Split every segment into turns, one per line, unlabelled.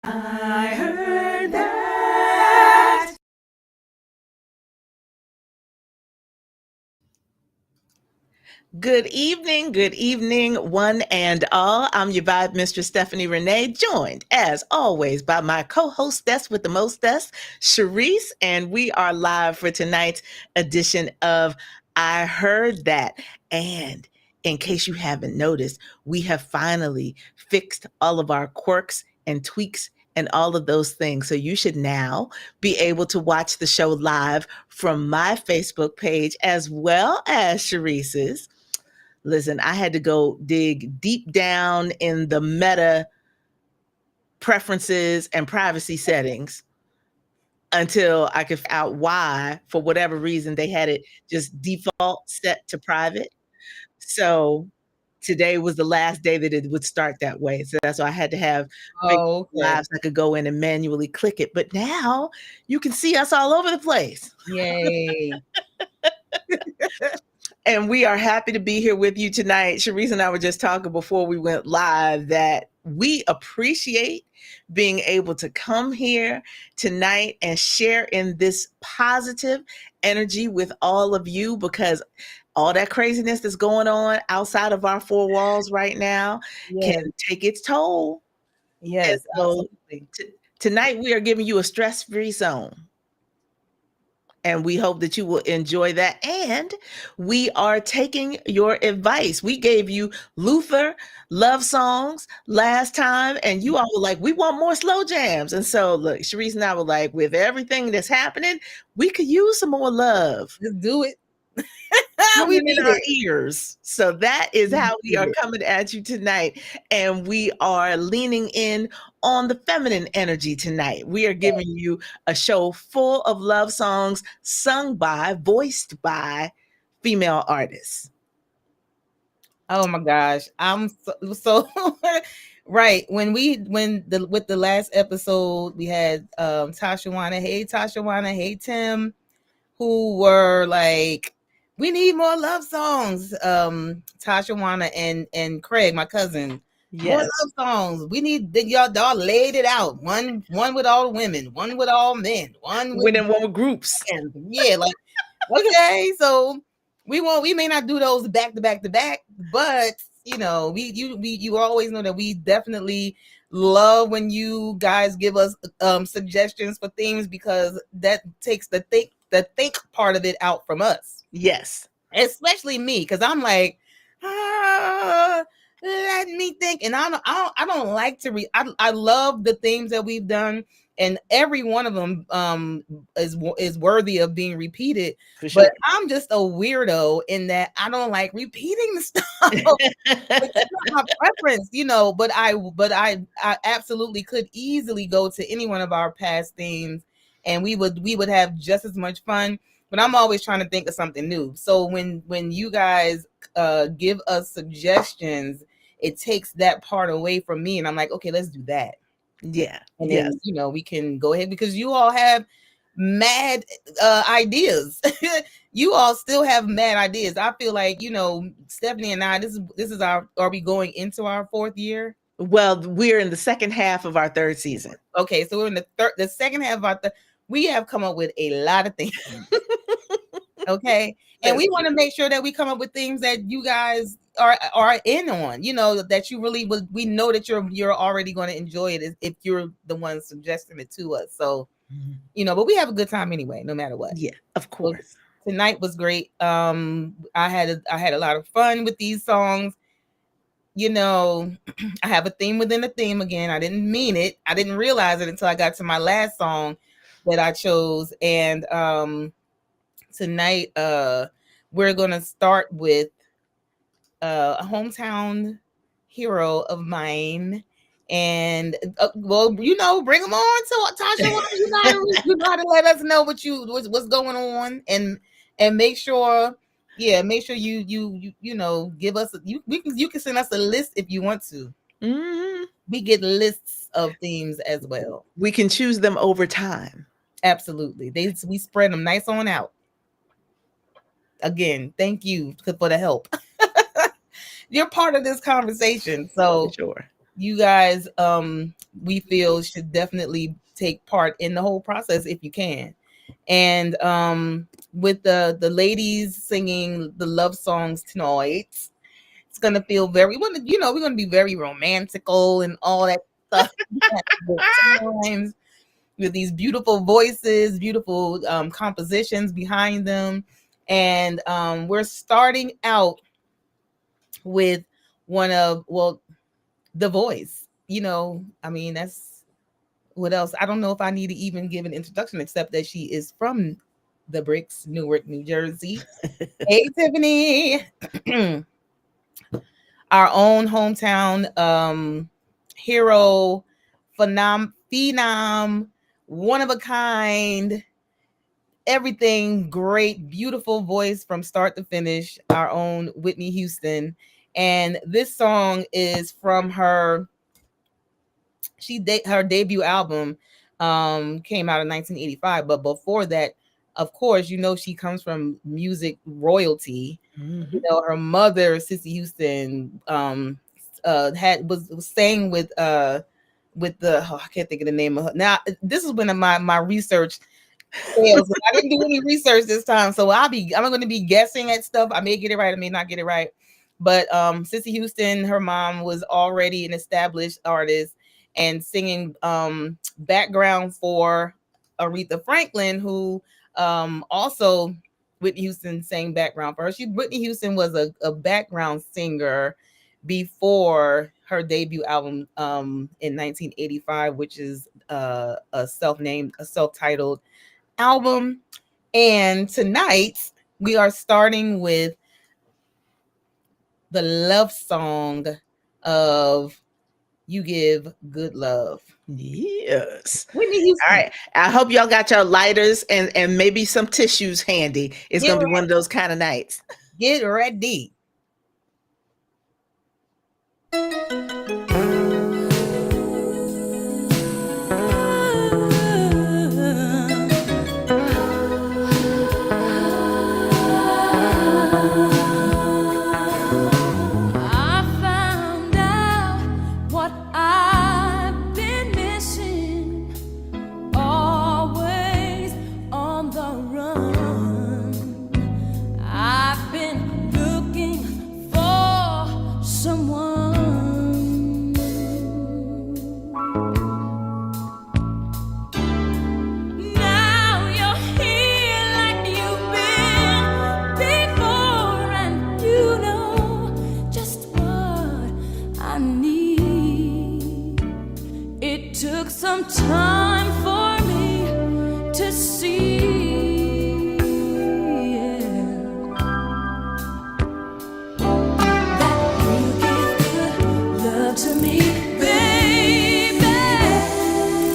I heard that. Good evening, one and all. I'm your VibeMistress, Stephanie Renée, joined as always by my co-hostess with the mostess, Shareese, and we are live for tonight's edition of I Heard That. And in case you haven't noticed, we have finally fixed all of our quirks and tweaks and all of those things. So you should now be able to watch the show live from my Facebook page as well as Shareese's. Listen, I had to go dig deep down in the meta preferences and privacy settings until I could figure out why, for whatever reason, they had it just default set to private. So today was the last day that it would start that way. So that's why I had to have Facebook
Oh, okay.
Live so I could go in and manually click it. But now you can see us all over the place.
Yay.
And we are happy to be here with you tonight. Shareese and I were just talking before we went live that we appreciate being able to come here tonight and share in this positive energy with all of you, because all that craziness that's going on outside of our four walls right now can take its toll.
Yes,
so
absolutely.
Tonight we are giving you a stress-free zone. And we hope that you will enjoy that. And we are taking your advice. We gave you Luther love songs last time, and you all were like, we want more slow jams. And so, look, Shareese and I were like, with everything that's happening, we could use some more love.
Let's do it.
We need our ears. So that is how we are coming at you tonight. And we are leaning in on the feminine energy tonight. We are giving you a show full of love songs sung by, voiced by female artists.
Oh my gosh. I'm so right. With the last episode, we had Tasha Wana, hey Tim, who were like, we need more love songs. Tasha Wana and Craig, my cousin.
Yes.
More love songs. We need y'all laid it out. One with all women, one with all men, one
with groups.
Yeah, like okay, so we may not do those back to back to back, but you know, you always know that we definitely love when you guys give us suggestions for things, because that takes the think part of it out from us.
Yes.
Especially me, because I'm like, let me think. And I don't like to I love the themes that we've done, and every one of them is worthy of being repeated. Sure. But I'm just a weirdo in that I don't like repeating the stuff. It's not my preference, you know. But I absolutely could easily go to any one of our past themes, and we would have just as much fun. But I'm always trying to think of something new. So when you guys give us suggestions, it takes that part away from me, and I'm like, okay, let's do that.
Yeah.
And then, you know, we can go ahead, because you all have mad ideas. You all still have mad ideas. I feel like, you know, Stephanie and I, this is are we going into our fourth year?
Well, we're in the second half of our third season.
Okay, so we're in the second half of our we have come up with a lot of things. Okay. And we want to make sure that we come up with things that you guys are in on, that you really would, we know that you're already going to enjoy it if you're the one suggesting it to us. So, but we have a good time anyway, no matter what.
Yeah, of course.
So tonight was great. I had a lot of fun with these songs. I have a theme within a theme again. I didn't mean it. I didn't realize it until I got to my last song that I chose. And tonight we're gonna start with a hometown hero of mine. And well, bring them on. So Tasha, you know how to let us know what's going on, and make sure, make sure you give us you can send us a list if you want to. We get lists of themes as well.
We can choose them over time.
Absolutely, we spread them nice on out. Again, thank you for the help. You're part of this conversation, so
sure.
You guys, we feel should definitely take part in the whole process if you can. And with the ladies singing the love songs tonight, it's gonna feel very, we're gonna be very romantical and all that stuff. Times with these beautiful voices, beautiful compositions behind them, and we're starting out with one of, The Voice. That's what else. I don't know if I need to even give an introduction, except that she is from the Bricks, Newark, New Jersey. Hey, Tiffany. Our own hometown hero, phenom, one of a kind, everything great, beautiful voice from start to finish, our own Whitney Houston. And this song is from her debut album, came out in 1985. But before that, of course, she comes from music royalty. Her mother, Sissy Houston, was sang with I can't think of the name of her. Now, this is when my research fails. I didn't do any research this time, so I'm going to be guessing at stuff. I may get it right, I may not get it right. But Sissy Houston, her mom was already an established artist and singing background for Aretha Franklin, who also Whitney Houston sang background for her. Whitney Houston was a background singer before her debut album in 1985, which is a self-titled album. And tonight we are starting with the love song of You Give Good Love.
Yes.
Whitney Houston.
All right. I hope y'all got your lighters and maybe some tissues handy. It's going to be one of those kind of nights.
Get ready.
Some time for me to see that you give good love to me, baby.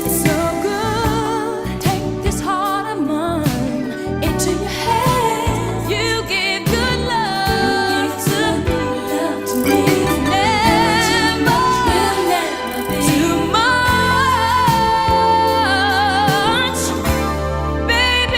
It's so good. Take this heart of mine into your hands. You give good love to me. Too much, baby.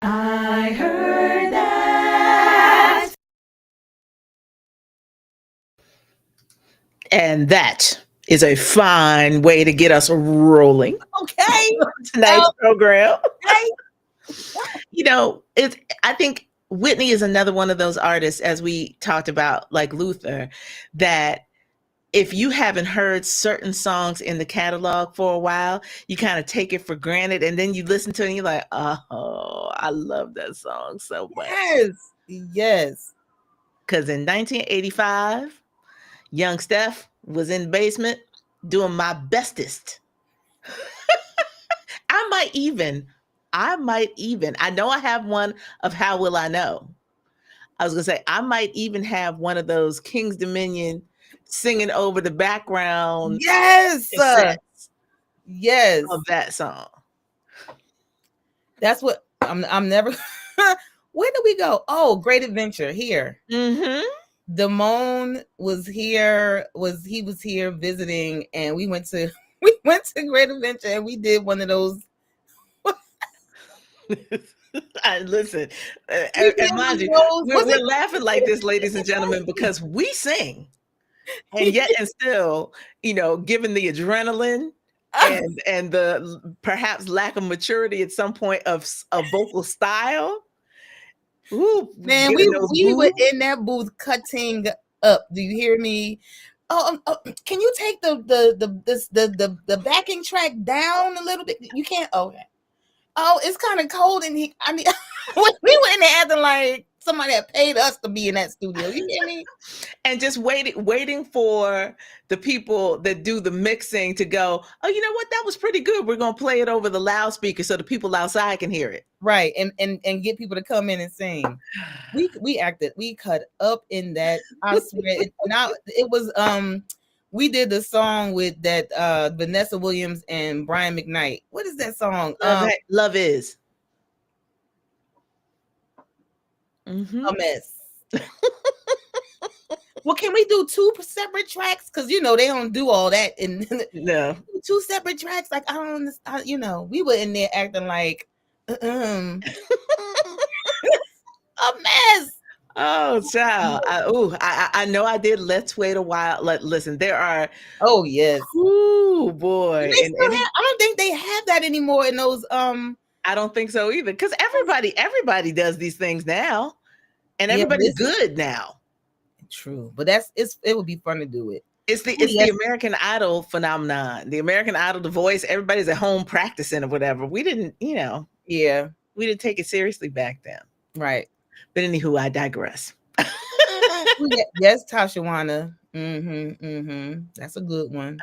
I heard that.
And that is a fine way to get us rolling
Okay.
tonight's program.
Okay.
You know, I think Whitney is another one of those artists, as we talked about, like Luther, that if you haven't heard certain songs in the catalog for a while, you kind of take it for granted, and then you listen to it and you're like, oh, I love that song so much.
Yes. Yes.
Because in 1985, young Steph was in the basement doing my bestest. I might even, I know I have one of How Will I Know. I was going to say, I might even have one of those King's Dominion singing over the background
Yes.
cassettes
Yes.
of that song.
That's what I'm never. Where did we go? Oh, Great Adventure here.
Mm-hmm.
Damone was here. He was here visiting, and we went to Great Adventure, and we did one of those.
Listen,
We did
and
one
mind
of
you,
those.
we're laughing like this, ladies and gentlemen, because we sing, and yet and still, you know, given the adrenaline and the perhaps lack of maturity at some point of vocal style. Ooh,
Man,
giving those
we were
boos.
in that booth cutting up. Do you hear me? Oh, can you take the backing track down a little bit? You can't. Okay. Oh, it's kind of cold in here. I mean, we were in there acting like somebody had paid us to be in that studio. You hear me?
And just waiting for the people that do the mixing to go, oh, you know what? That was pretty good. We're going to play it over the loudspeaker so the people outside can hear it.
Right. And get people to come in and sing. We cut up in that. I swear it was we did the song with that Vanessa Williams and Brian McKnight. What is that song?
Love Is. Mm-hmm.
A mess. Well, can we do two separate tracks? Because you know they don't do all that in
No.
two separate tracks. Like I don't understand. You know, we were in there acting like a mess.
Oh, child. I know I did. Let's wait a while. Listen, there are.
Oh yes.
Ooh, boy.
I don't think they have that anymore in those.
I don't think so either. Because everybody does these things now, and everybody's good now.
True, but it would be fun to do it.
It's the American Idol phenomenon. The American Idol, The Voice. Everybody's at home practicing or whatever. We didn't, we didn't take it seriously back then.
Right.
But anywho, I digress.
Yes, Tashawana. That's a good one.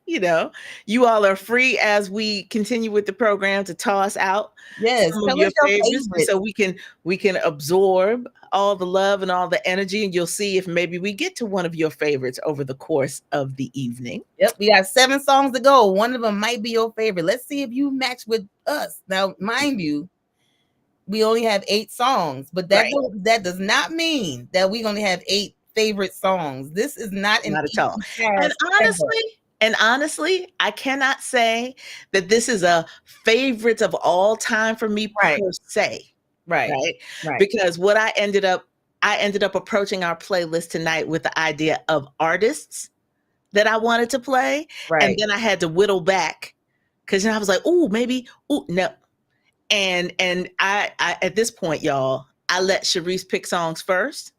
You know, you all are free as we continue with the program to toss out some of your favorites, so we can absorb all the love and all the energy, and you'll see if maybe we get to one of your favorites over the course of the evening.
Yep, we got 7 songs to go. One of them might be your favorite. Let's see if you match with us. Now, mind you, we only have 8 songs, but that does not mean that we're going to have 8 favorite songs. This is not
at all. And honestly, I cannot say that this is a favorite of all time for me per se. Right. Because what I ended up approaching our playlist tonight with the idea of artists that I wanted to play. And then I had to whittle back because I was like, no. And I at this point, y'all, I let Shareese pick songs first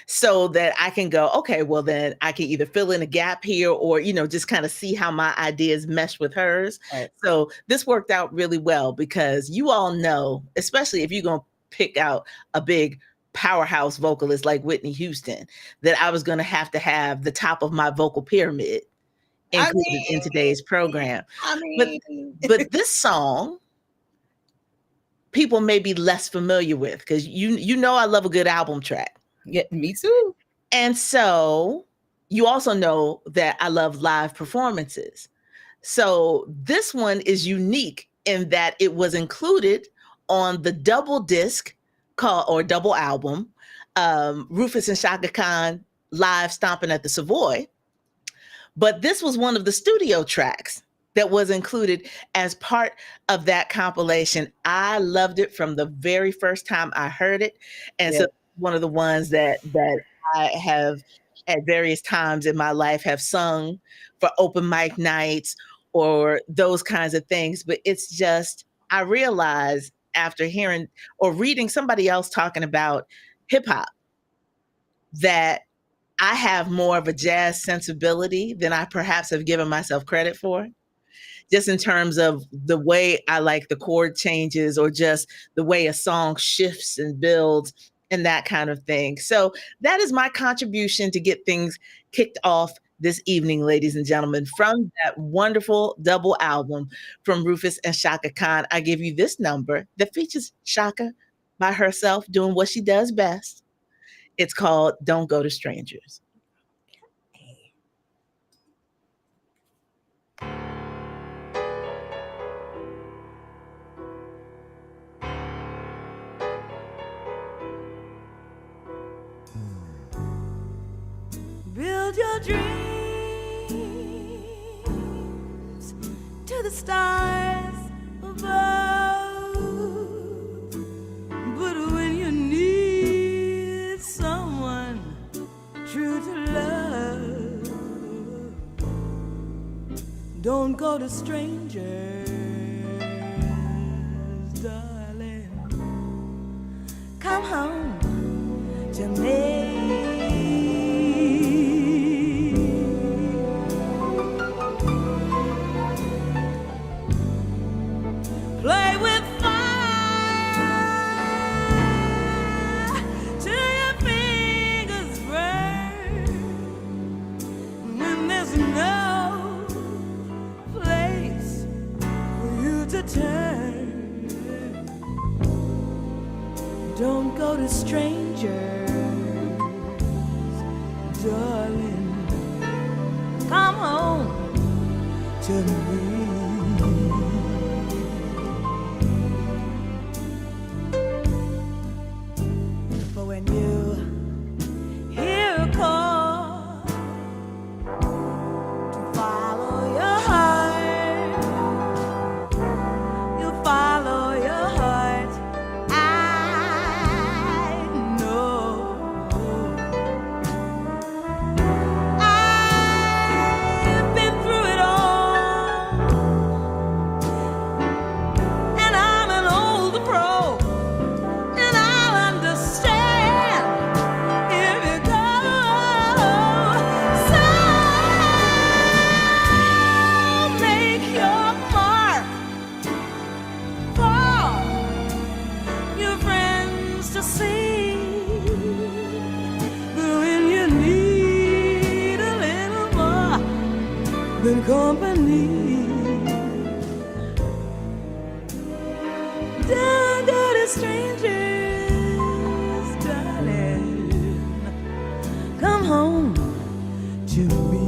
so that I can go, okay, well then I can either fill in a gap here or, just kind of see how my ideas mesh with hers. Right. So this worked out really well because you all know, especially if you're going to pick out a big powerhouse vocalist like Whitney Houston, that I was going to have the top of my vocal pyramid included in today's program. But this song, people may be less familiar with because you know I love a good album track.
Yeah, me too.
And so you also know that I love live performances. So this one is unique in that it was included on the double disc double album, Rufus and Shaka Khan live stomping at the Savoy. But this was one of the studio tracks that was included as part of that compilation. I loved it from the very first time I heard it. And
Yeah.
so one of the ones that I have at various times in my life have sung for open mic nights or those kinds of things. But it's just, I realize after hearing or reading somebody else talking about hip hop that I have more of a jazz sensibility than I perhaps have given myself credit for, just in terms of the way I like the chord changes or just the way a song shifts and builds and that kind of thing. So that is my contribution to get things kicked off this evening, ladies and gentlemen, from that wonderful double album from Rufus and Shaka Khan. I give you this number that features Shaka by herself doing what she does best. It's called Don't Go to Strangers.
Build your dreams to the stars above. But when you need someone true to love, don't go to strangers, darling. Come home to me. Play with fire till your fingers burn. When there's no place for you to turn, don't go to strangers, darling. Come home to me. When you hear a call to follow your heart, you follow your heart. I know I've been through it all, and I'm an old pro, and I'll understand. Company, don't go to strangers, darling. Come home to me.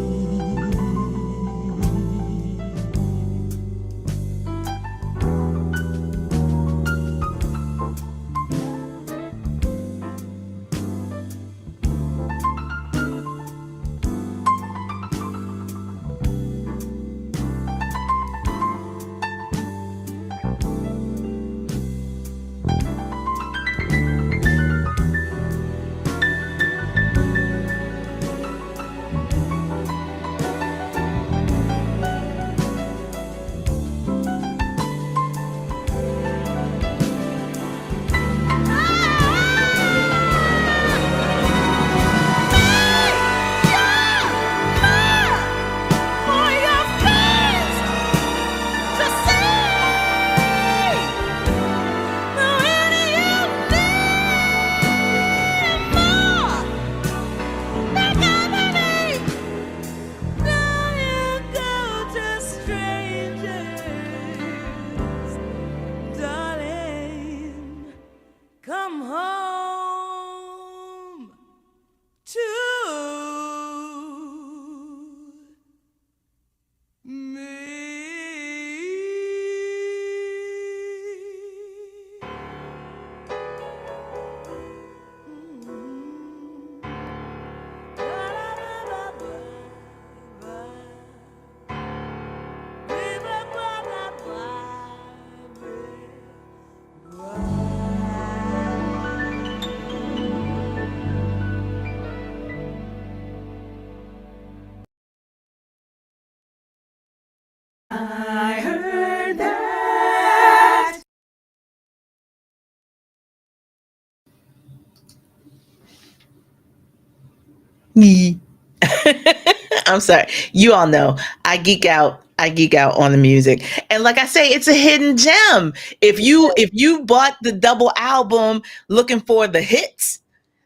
I'm sorry. You all know I geek out. I geek out on the music. And like I say, it's a hidden gem. If you bought the double album looking for the hits,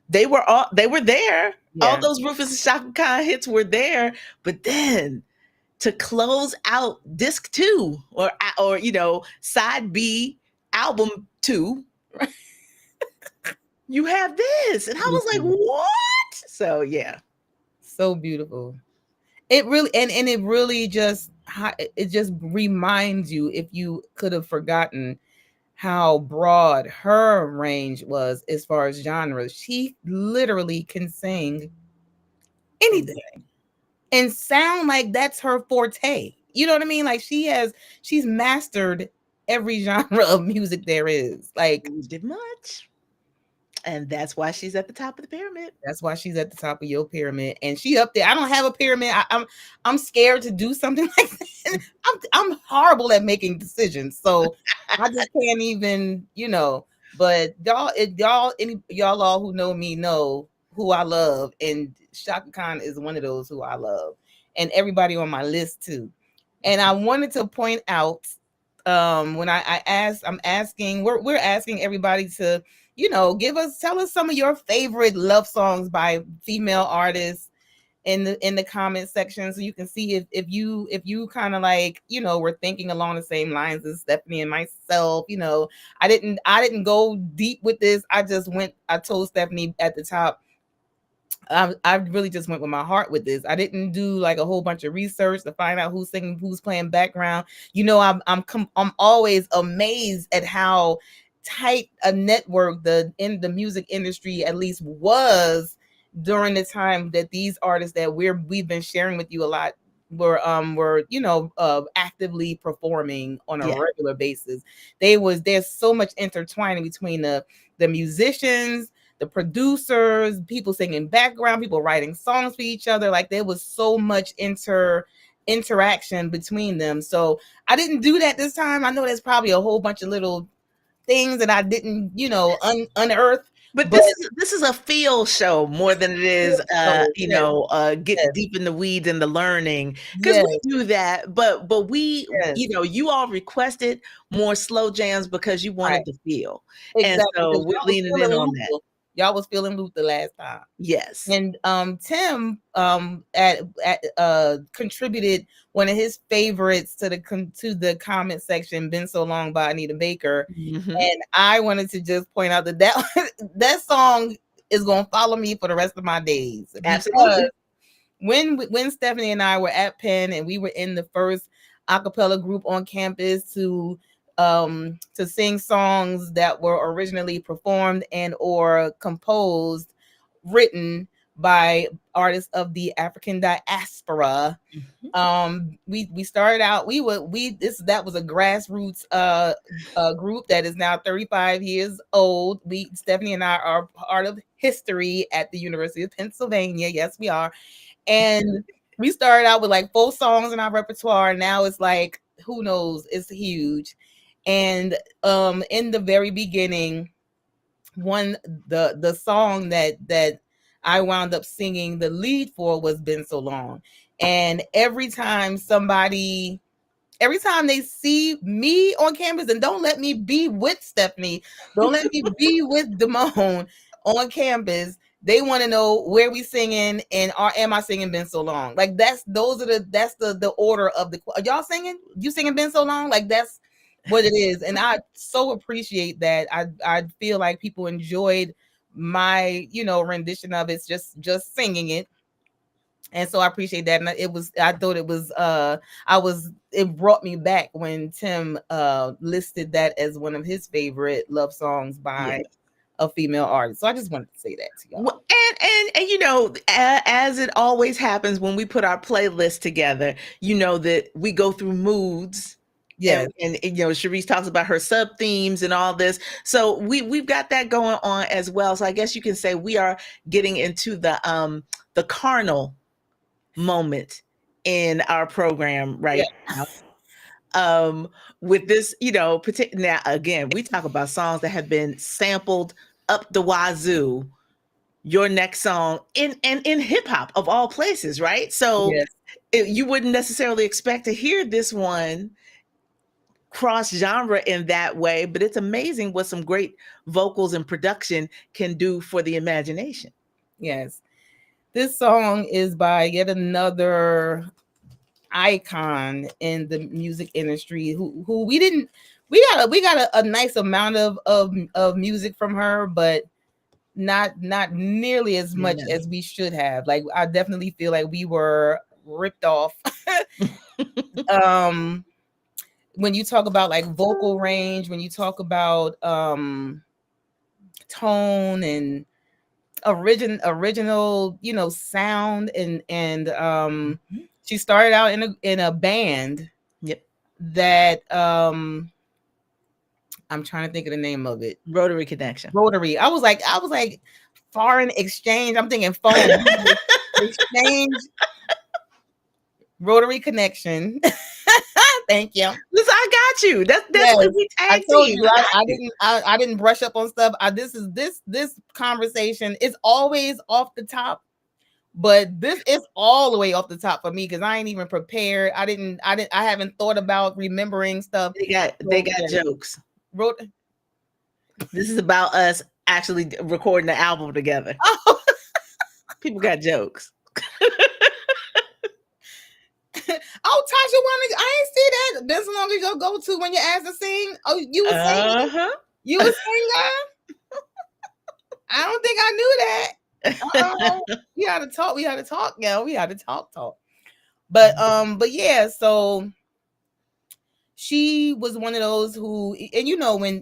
they were there. All
Yeah.
those Rufus and Shaka Khan hits were there. But then to close out disc 2 or side B album 2, you have this. And I was like,
Beautiful.
"What?" So, yeah.
So beautiful. It really and it really just it just reminds you, if you could have forgotten, how broad her range was as far as genres. She literally can sing anything
Anything.
and sound like that's her forte. You know what I mean? Like she's mastered every genre of music there is. Like
Did much. And that's why she's at the top of the pyramid.
that's why she's at the top of your pyramid, and she up there. I don't have a pyramid. I'm scared to do something like that. I'm horrible at making decisions, so I just can't even, But y'all all who know me know who I love, and Shaka Khan is one of those who I love, and everybody on my list too. And I wanted to point out, when I'm asking, we're asking everybody to, tell us some of your favorite love songs by female artists in the comment section, so you can see if you kind of like, we're thinking along the same lines as Stephanie and myself. I didn't go deep with this. I told Stephanie at the top, I really just went with my heart with this. I didn't do like a whole bunch of research to find out who's singing, who's playing background. I'm always amazed at how tight a network the music industry at least was during the time that these artists that we've been sharing with you a lot were actively performing on a
Yeah.
regular basis. There's so much intertwining between the musicians, the producers, people singing background, people writing songs for each other. Like there was so much interaction between them. So I didn't do that this time. I know there's probably a whole bunch of little things that I didn't, unearth.
But
But
this is a feel show more than it is
yes,
get
yes,
deep in the weeds and the learning, because
yes,
we do that, but we,
yes,
you all requested more slow jams because you
right,
wanted to feel. And
exactly.
so
Because
we're leaning in on that.
y'all was feeling Luther last time.
Yes.
And Tim contributed one of his favorites to the comment section, "Been So Long" by Anita Baker.
Mhm.
And I wanted to just point out that that song is going to follow me for the rest of my days, because
Absolutely.
when Stephanie and I were at Penn and we were in the first a cappella group on campus to sing songs that were originally performed and or composed, written by artists of the African diaspora.
Mhm.
We started out, that was a grassroots group that is now 35 years old. Stephanie and I are part of history at the University of Pennsylvania. Yes, we are. And we started out with like 4 songs in our repertoire. Now it's like, who knows, it's huge. And in the very beginning, one the song that I wound up singing the lead for was "Been So Long." And every time they see me on campus, and don't let me be with Stephanie, don't let me be with Damone on campus, they want to know where we singing and am I singing "Been So Long." Like that's the order of are y'all singing? You singing "Been So Long"? Like that's what it is. And I so appreciate that. I feel like people enjoyed my rendition of it, just singing it. And so I appreciate that. And I thought it was it brought me back when Tim listed that as one of his favorite love songs
Yeah.
by a female artist. So I just wanted to say that to y'all.
Well, and as it always happens when we put our playlist together, that we go through moods.
Yes.
And Shareese talks about her sub themes and all this. So we've got that going on as well. So I guess you can say we are getting into the carnal moment in our program right
Yeah.
now. With this, now again, we talk about songs that have been sampled up the wazoo your next song in hip hop of all places, right? So
Yes.
you wouldn't necessarily expect to hear this one cross genre in that way, but it's amazing what some great vocals and production can do for the imagination.
Yes. This song is by yet another icon in the music industry who we got a nice amount of music from her, but not nearly as much as we should have. Like, I definitely feel like we were ripped off. When you talk about like vocal range, when you talk about tone and original, sound, and she started out in a band.
Yep.
That I'm trying to think of the name of it.
Rotary Connection.
Rotary. I was like foreign exchange. I'm thinking phone exchange. Rotary Connection. Thank you.
Listen, I got you. That's what we tag
I told
team.
you I didn't brush up on stuff. This conversation is always off the top, but this is all the way off the top for me because I ain't even prepared. I haven't thought about remembering stuff.
They got jokes. This is about us actually recording the album together.
Oh.
People got jokes.
Oh, Tasha, I ain't see that. This long as your go-to when you're asked to sing. Oh, you were singing? You were singing? I don't think I knew that. We had to talk. Yeah, we had to talk. But yeah, so she was one of those who, and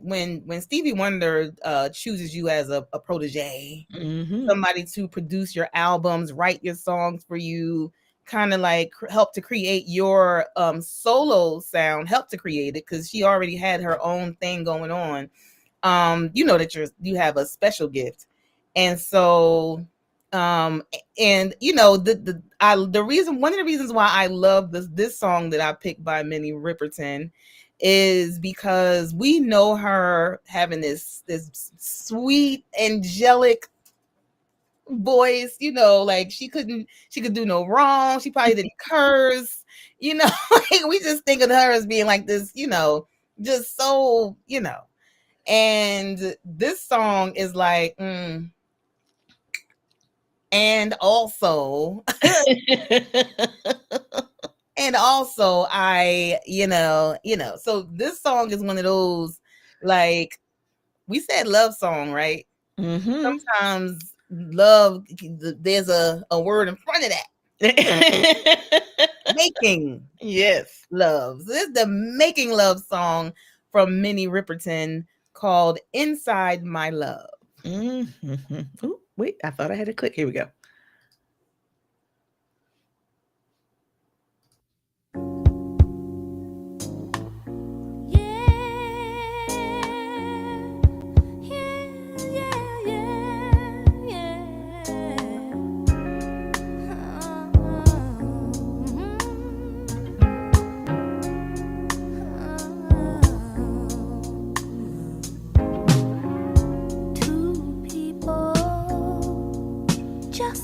when Stevie Wonder chooses you as a protege, somebody to produce your albums, write your songs for you, kind of like help to create your solo sound, help to create it because she already had her own thing going on. That you have a special gift, and so one of the reasons why I love this song that I picked by Minnie Riperton is because we know her having this sweet angelic voice, like she could do no wrong. She probably didn't curse, like we just think of her as being like this, just so, and this song is like, and also I, so this song is one of those, like we said, love song, right? Sometimes love, there's a word in front of that. Making love. This is the making love song from Minnie Riperton called Inside My Love.
Ooh, wait, I thought I had a click. Here we go.
Two people just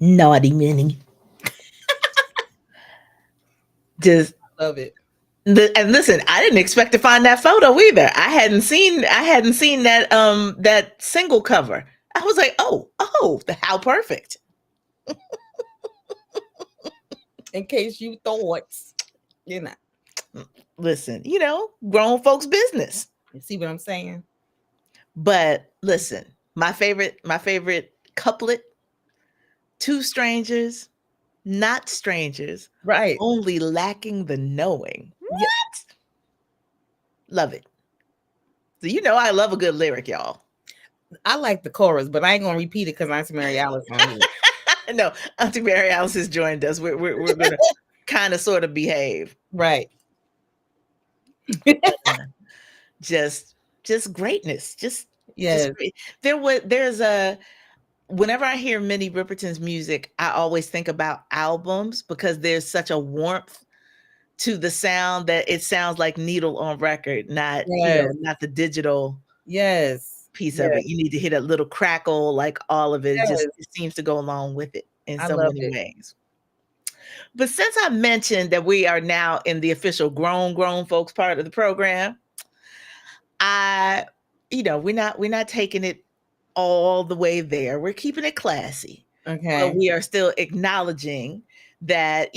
naughty Minnie. Just
Love it.
and listen, I didn't expect to find that photo either. I hadn't seen that single cover. I was like, how perfect.
In case you thought, you know.
Listen, grown folks business.
You see what I'm saying?
But listen, my favorite couplet, two strangers, not strangers,
Right.
only lacking the knowing. What?
Yeah.
Love it. So I love a good lyric, y'all.
I like the chorus, but I ain't gonna repeat it because Auntie Mary Alice on here.
No, Auntie Mary Alice has joined us. We're gonna kind of sort of behave.
Right.
Just greatness.
Yes.
Just great. There's a whenever I hear Minnie Riperton's music, I always think about albums because there's such a warmth to the sound that it sounds like needle on record, not not the digital piece of it. You need to hit a little crackle, like all of it. It seems to go along with it in so many ways. But since I mentioned that we are now in the official grown folks part of the program, we're not taking it all the way there. We're keeping it classy.
Okay.
But we are still acknowledging that,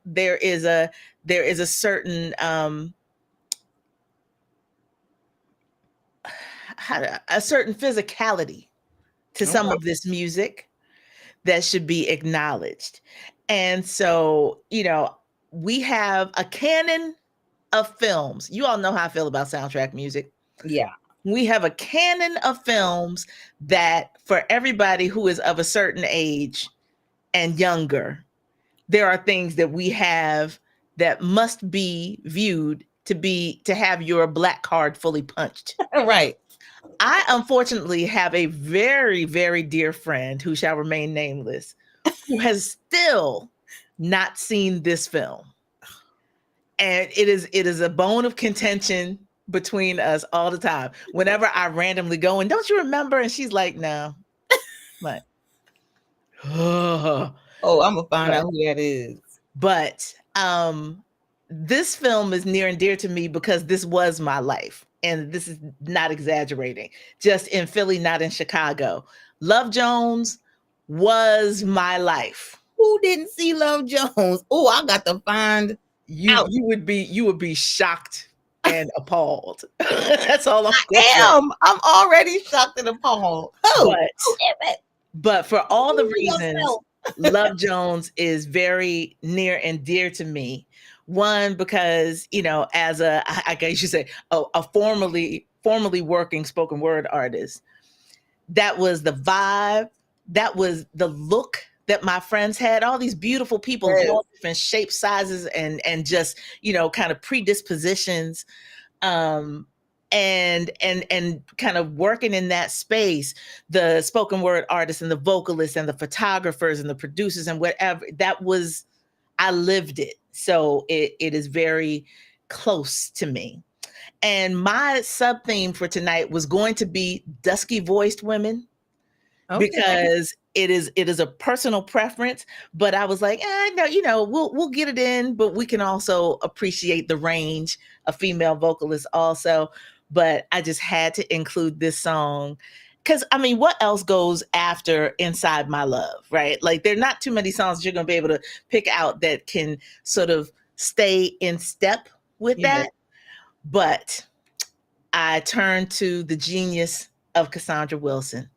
there is a certain a certain physicality to some of this music that should be acknowledged. And so, we have a canon of films. You all know how I feel about soundtrack music.
Yeah.
We have a canon of films that for everybody who is of a certain age and younger, there are things that we have that must be viewed to have your black card fully punched.
Right.
I unfortunately have a very, very dear friend who shall remain nameless, who has still not seen this film. And it is a bone of contention between us all the time. Whenever I randomly go, and don't you remember? And she's like, no. But
I'm gonna find out who that is.
But this film is near and dear to me because this was my life. And this is not exaggerating. Just in Philly, not in Chicago. Love Jones was my life.
Who didn't see Love Jones? Oh, I got to find out.
You would be shocked and appalled. That's all I'm saying.
I'm already shocked and appalled.
But for all the reasons, Love Jones is very near and dear to me. One, because, as I guess you say, a formerly working spoken word artist, that was the vibe, that was the look that my friends had, all these beautiful people, all different shapes, sizes, and just, kind of predispositions, and kind of working in that space, the spoken word artists and the vocalists and the photographers and the producers and whatever, I lived it. So it is very close to me. And my sub theme for tonight was going to be dusky voiced women, because it is a personal preference, but I was like, no, we'll get it in, but we can also appreciate the range of female vocalists also. But I just had to include this song because, what else goes after Inside My Love, right? Like, there are not too many songs you're going to be able to pick out that can sort of stay in step with that. But I turned to the genius of Cassandra Wilson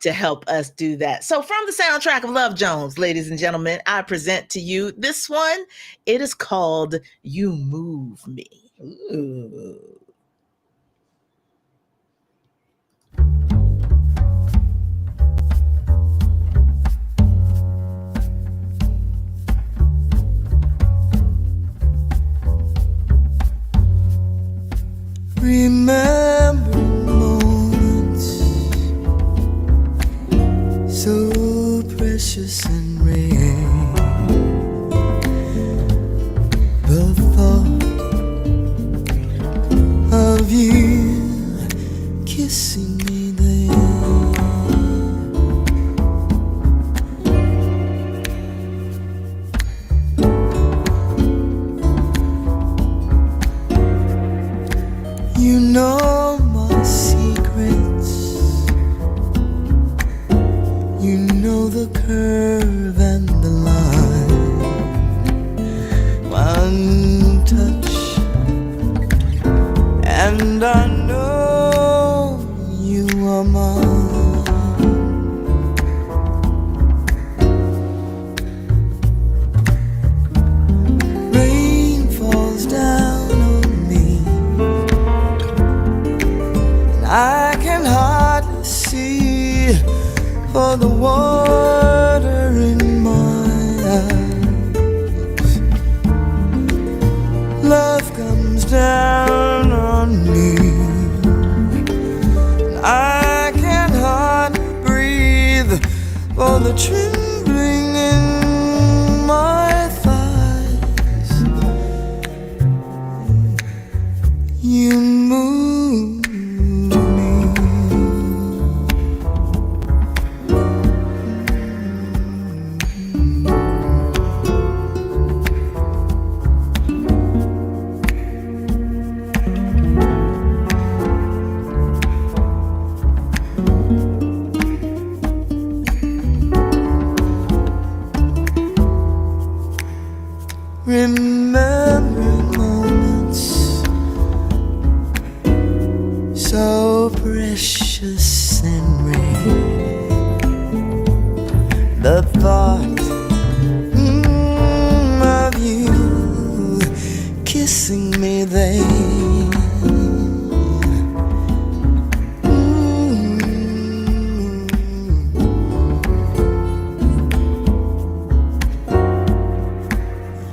to help us do that. So from the soundtrack of Love Jones, ladies and gentlemen, I present to you this one. It is called You Move Me.
Ooh.
Remember moments so precious and rare. The thought of you kissing me there I can hardly see for the water in my eyes. Love comes down on me. I can hardly breathe for the trembling in my thighs. You move me. Remembering moments so precious and rare. The thought of you kissing me there.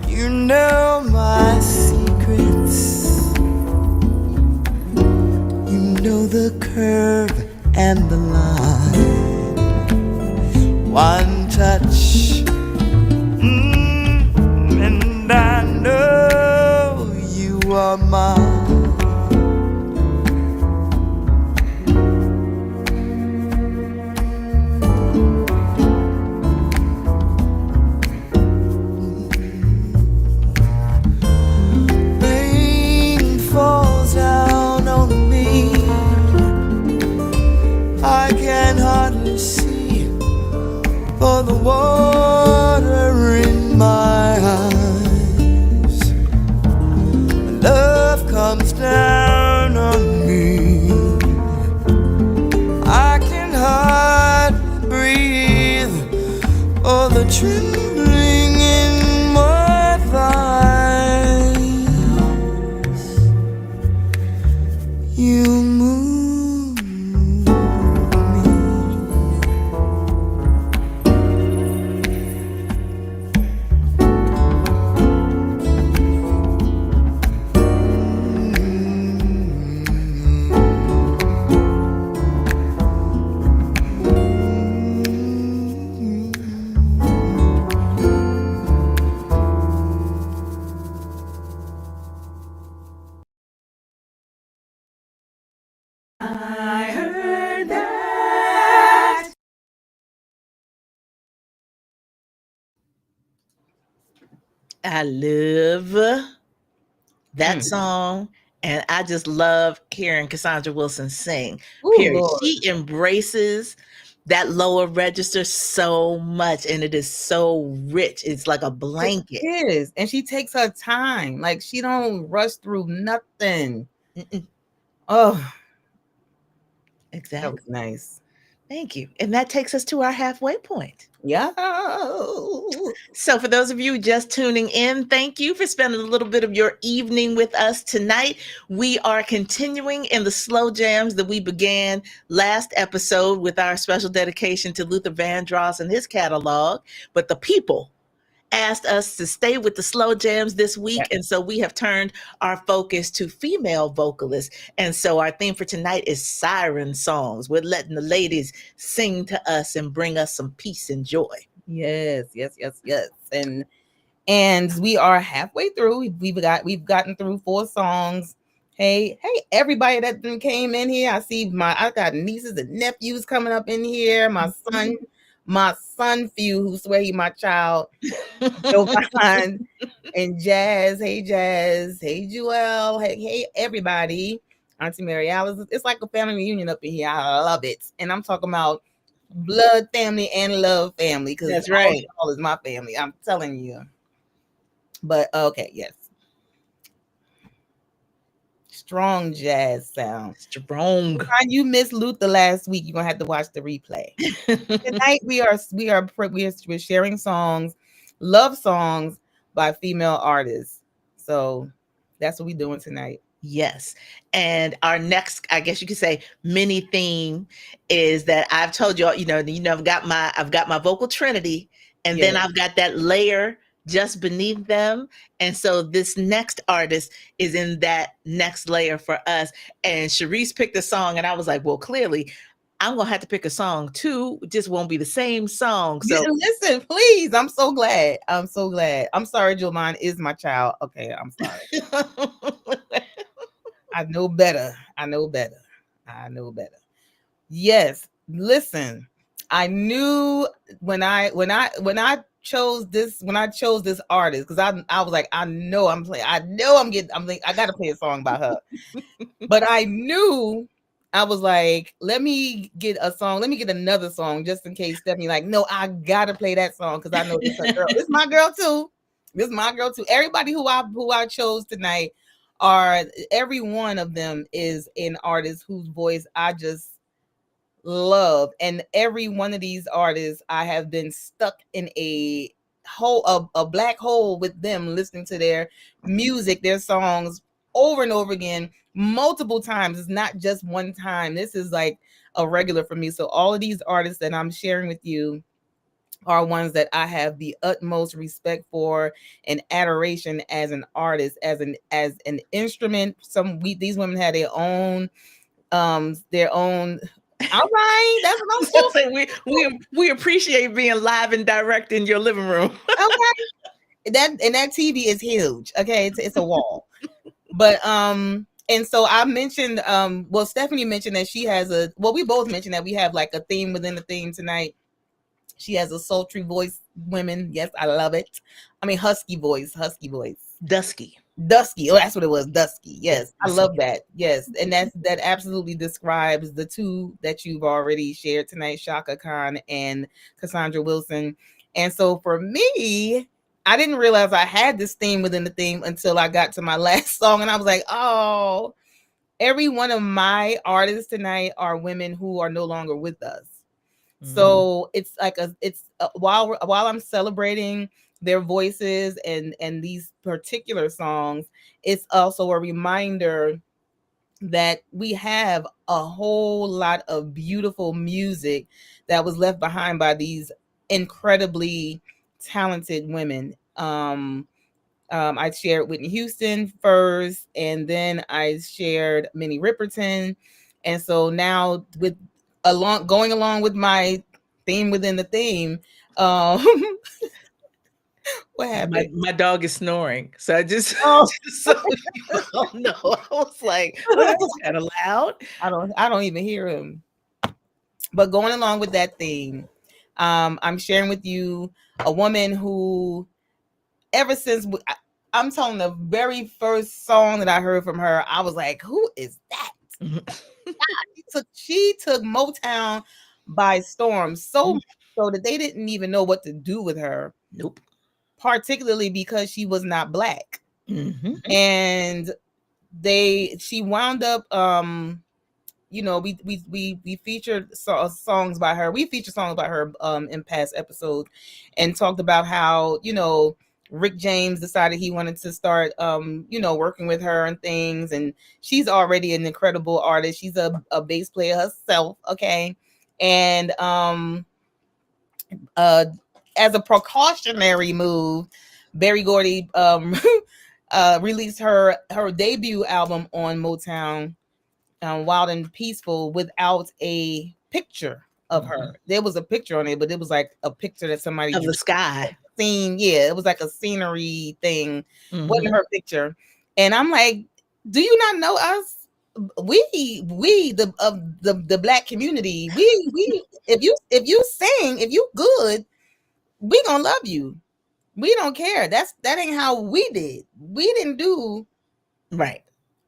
You know my secrets. You know the curve and the line. One touch, and I know you are mine. Rain falls down on me. I can hardly see for the water in my eyes. Love comes down on me. I can hardly breathe for the trembling in my thighs. You move me.
I heard that. I love that song, and I just love hearing Cassandra Wilson sing.
Ooh,
Period.
Lord.
She embraces that lower register so much, and it is so rich. It's like a blanket.
It is, and she takes her time. Like she don't rush through nothing.
Mm-mm.
Oh, that
Exactly.
was nice.
Thank you. And that takes us to our halfway point.
Yeah.
So, for those of you just tuning in, thank you for spending a little bit of your evening with us tonight. We are continuing in the slow jams that we began last episode with our special dedication to Luther Vandross and his catalog. But the people asked us to stay with the slow jams this week. And so we have turned our focus to female vocalists. And so our theme for tonight is Siren songs. We're letting the ladies sing to us and bring us some peace and joy.
Yes. And we are halfway through. We've gotten through 4 songs. Hey, everybody that came in here. I got nieces and nephews coming up in here. My son Few, who swear he my child. Jovan and Jazz. Hey Jazz. Hey Joelle. Hey everybody. Auntie Mary Alice. It's like a family reunion up in here. I love it. And I'm talking about blood family and love family, because
That's right.
all is my family. I'm telling you. But okay, yes. Strong jazz sound.
Strong.
You missed Luther last week, you're gonna have to watch the replay. Tonight we're sharing songs, love songs by female artists. So that's what we're doing tonight.
Yes. And our next, I guess you could say, mini theme is that I've told you, I've got my vocal trinity, and
Yeah.
then I've got that layer just beneath them. And so this next artist is in that next layer for us. And Shareese picked a song, and I was like, well, clearly I'm gonna have to pick a song too. It just won't be the same song. So
Listen, please. I'm so glad. I'm so glad. I'm sorry, Jomine is my child. Okay, I'm sorry. I know better. I know better. I know better. Yes. Listen, I knew when I chose this artist, because I was like, I know I'm playing. I know I'm like, I gotta play a song by her. But I knew I was like, let me get a song, let me get another song just in case Stephanie like, no, I gotta play that song because I know this is her girl. This is my girl too. This is my girl too. Everybody who I chose tonight are every one of them is an artist whose voice I just love. And every one of these artists, I have been stuck in a hole, a black hole with them, listening to their music, their songs over and over again, multiple times. It's not just one time. This is like a regular for me. So all of these artists that I'm sharing with you are ones that I have the utmost respect for and adoration as an artist, as an instrument. These women had their own. All right, that's what I'm
so
talking.
we appreciate being live and direct in your living room.
Okay, that TV is huge. Okay, it's a wall. But and so I mentioned well, Stephanie mentioned that she has we both mentioned that we have like a theme within the theme tonight. She has a sultry voice, women. Yes, I love it. I mean, husky voice.
Dusky.
Dusky. Oh, that's what it was. Dusky. Yes. I
Dusky.
love that. Yes. And that absolutely describes the two that you've already shared tonight, Shaka Khan and Cassandra Wilson. And so for me, I didn't realize I had this theme within the theme until I got to my last song. And I was like, oh, every one of my artists tonight are women who are no longer with us. So it's like while I'm celebrating their voices and these particular songs, it's also a reminder that we have a whole lot of beautiful music that was left behind by these incredibly talented women. I shared Whitney Houston first, and then I shared Minnie Riperton. And so now going along with my theme within the theme, um, what happened?
My dog is snoring. So I just,
Oh,
just so you all know, I was like, well, that was kind of loud.
I don't even hear him. But going along with that theme, I'm sharing with you a woman who, ever since I'm telling the very first song that I heard from her, I was like, who is that? She took Motown by storm, so much so that they didn't even know what to do with her.
Nope.
Particularly because she was not black.
Mm-hmm.
And she wound up we featured songs by her. We featured songs by her in past episodes, and talked about how Rick James decided he wanted to start working with her and things. And she's already an incredible artist. She's a bass player herself, okay? And as a precautionary move, Berry Gordy released her debut album on Motown, Wild and Peaceful, without a picture of her. There was a picture on it, but it was like a picture that somebody
Of the sky.
seen. Yeah, it was like a scenery thing. Wasn't
Mm-hmm.
her picture. And I'm like, do you not know us? We the black community. We if you sing, if you good, we gonna love you. We don't care. That ain't how we did. We didn't do
Right.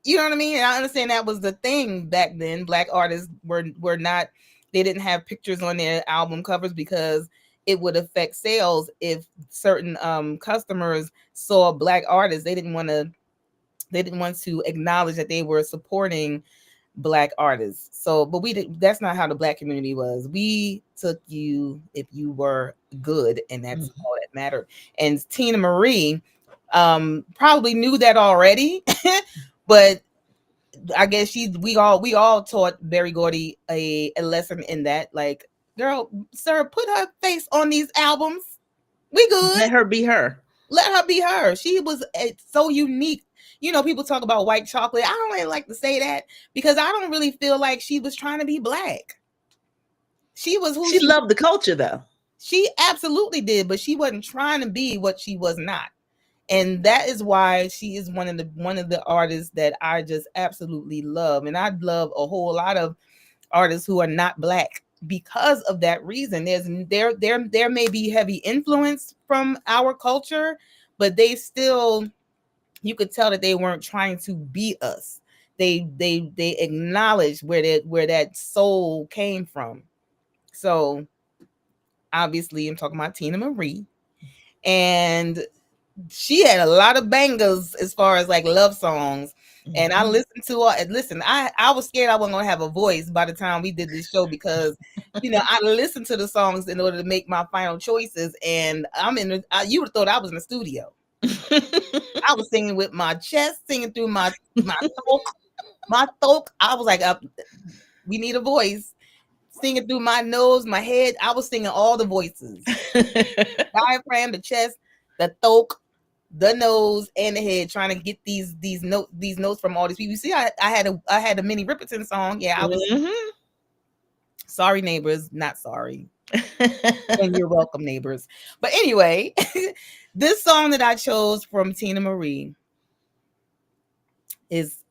You know what I mean? And I understand that was the thing back then. Black artists were not, they didn't have pictures on their album covers because it would affect sales if certain customers saw black artists. They didn't want to acknowledge that they were supporting black artists. So, but that's not how the black community was. We took you if you were good, and that's all that mattered. And Tina Marie probably knew that already, but I guess we all taught Berry Gordy a lesson in that. Like, girl, sir, put her face on these albums. We good.
Let her be her.
Let her be her. She was so unique. You know, people talk about white chocolate. I don't really like to say that because I don't really feel like she was trying to be black. She was who
she loved the culture, though.
She absolutely did, but she wasn't trying to be what she was not. And that is why she is one of the artists that I just absolutely love. And I love a whole lot of artists who are not black because of that reason. There may be heavy influence from our culture, but they still, you could tell that they weren't trying to be us. They acknowledged where that soul came from. So obviously I'm talking about Tina Marie, and she had a lot of bangers as far as like love songs. And I listened to her. And listen, I was scared I wasn't gonna have a voice by the time we did this show because, you know, I listened to the songs in order to make my final choices. And you would have thought I was in the studio. I was singing with my chest, singing through my throat. I was like, we need a voice. Singing through my nose, my head. I was singing all the voices. Diaphragm, the chest, the throat, the nose, and the head, trying to get these notes from all these people. You see, I had a Minnie Riperton song. Yeah, I was sorry, neighbors, not sorry. And you're welcome, neighbors. But anyway, this song that I chose from Tina Marie is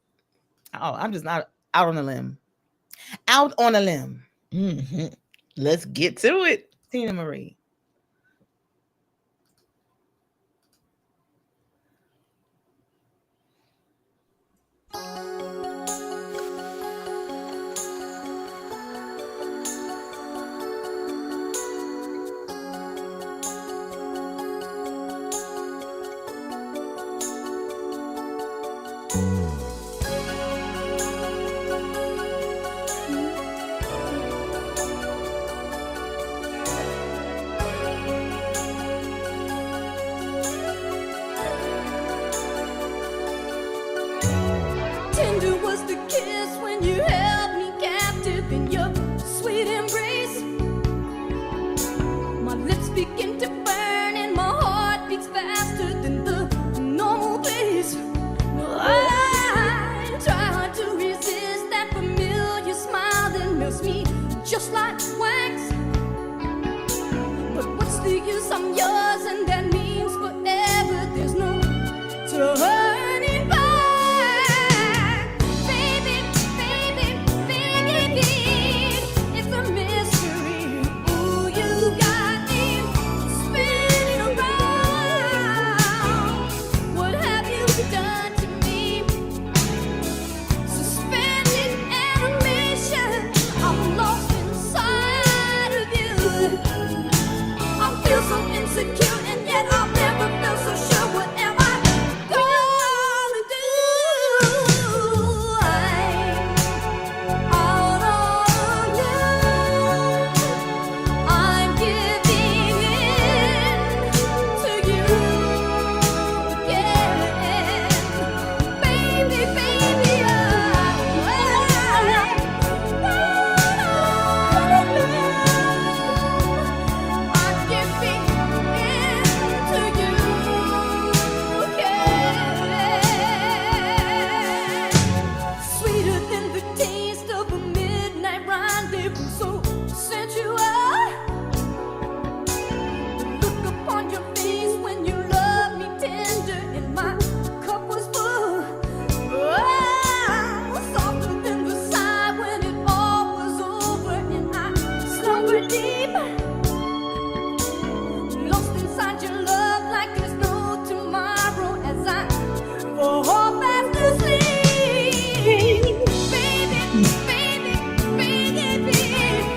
I'm just not out on a limb. Out on a limb.
Let's get to it.
Tina Marie.
Tender was the kiss when you held me captive in your sweet embrace. My lips begin to burn and my heart beats faster than the normal pace. I try hard to resist that familiar smile that melts me just like wax. But what's the use? I'm yours and that means forever. There's no turning back. Insecure, and yet I'll never feel so sure. What am I gonna do? I'm out on you. I'm giving in to you again, baby, baby. I'm giving sweeter than the taste of a midnight rendezvous, so sensual. The look upon your face when you love me tender, and my cup was full. Oh, softer than the sigh when it all was over, and I slumbered deep. Lost inside your love like there's no tomorrow as I fall fast asleep. Baby, baby, baby, baby.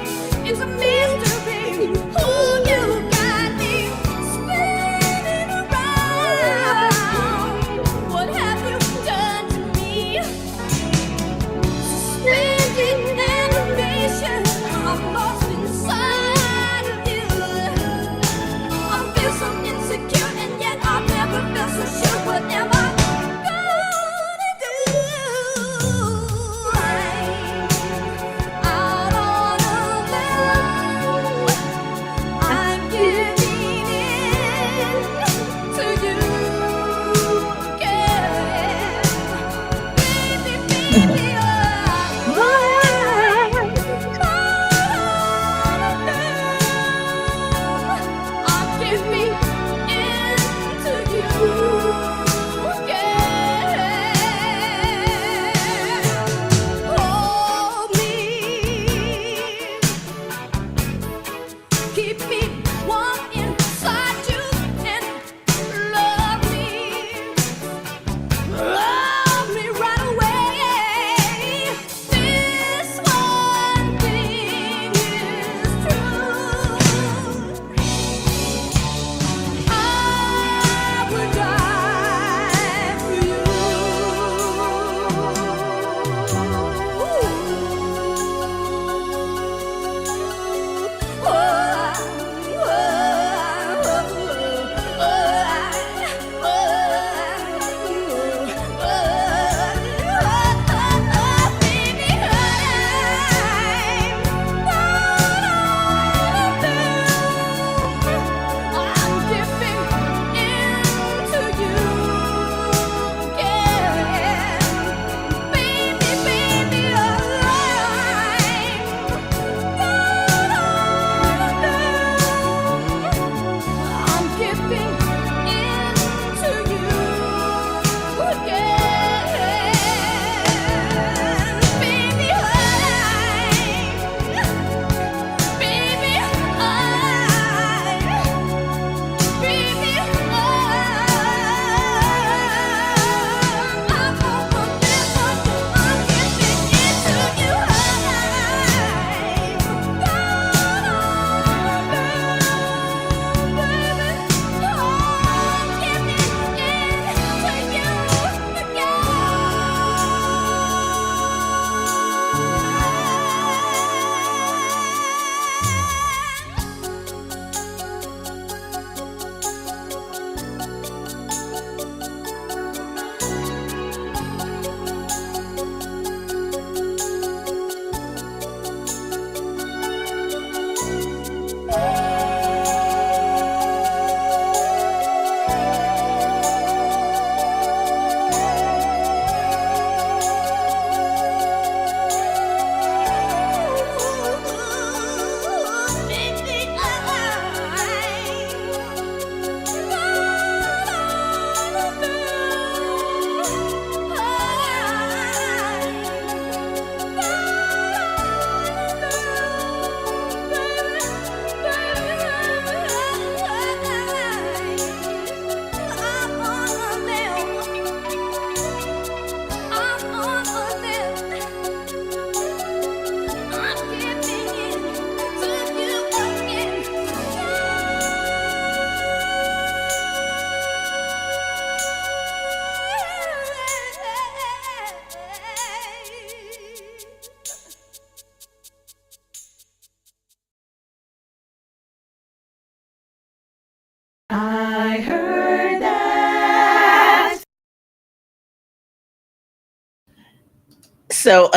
So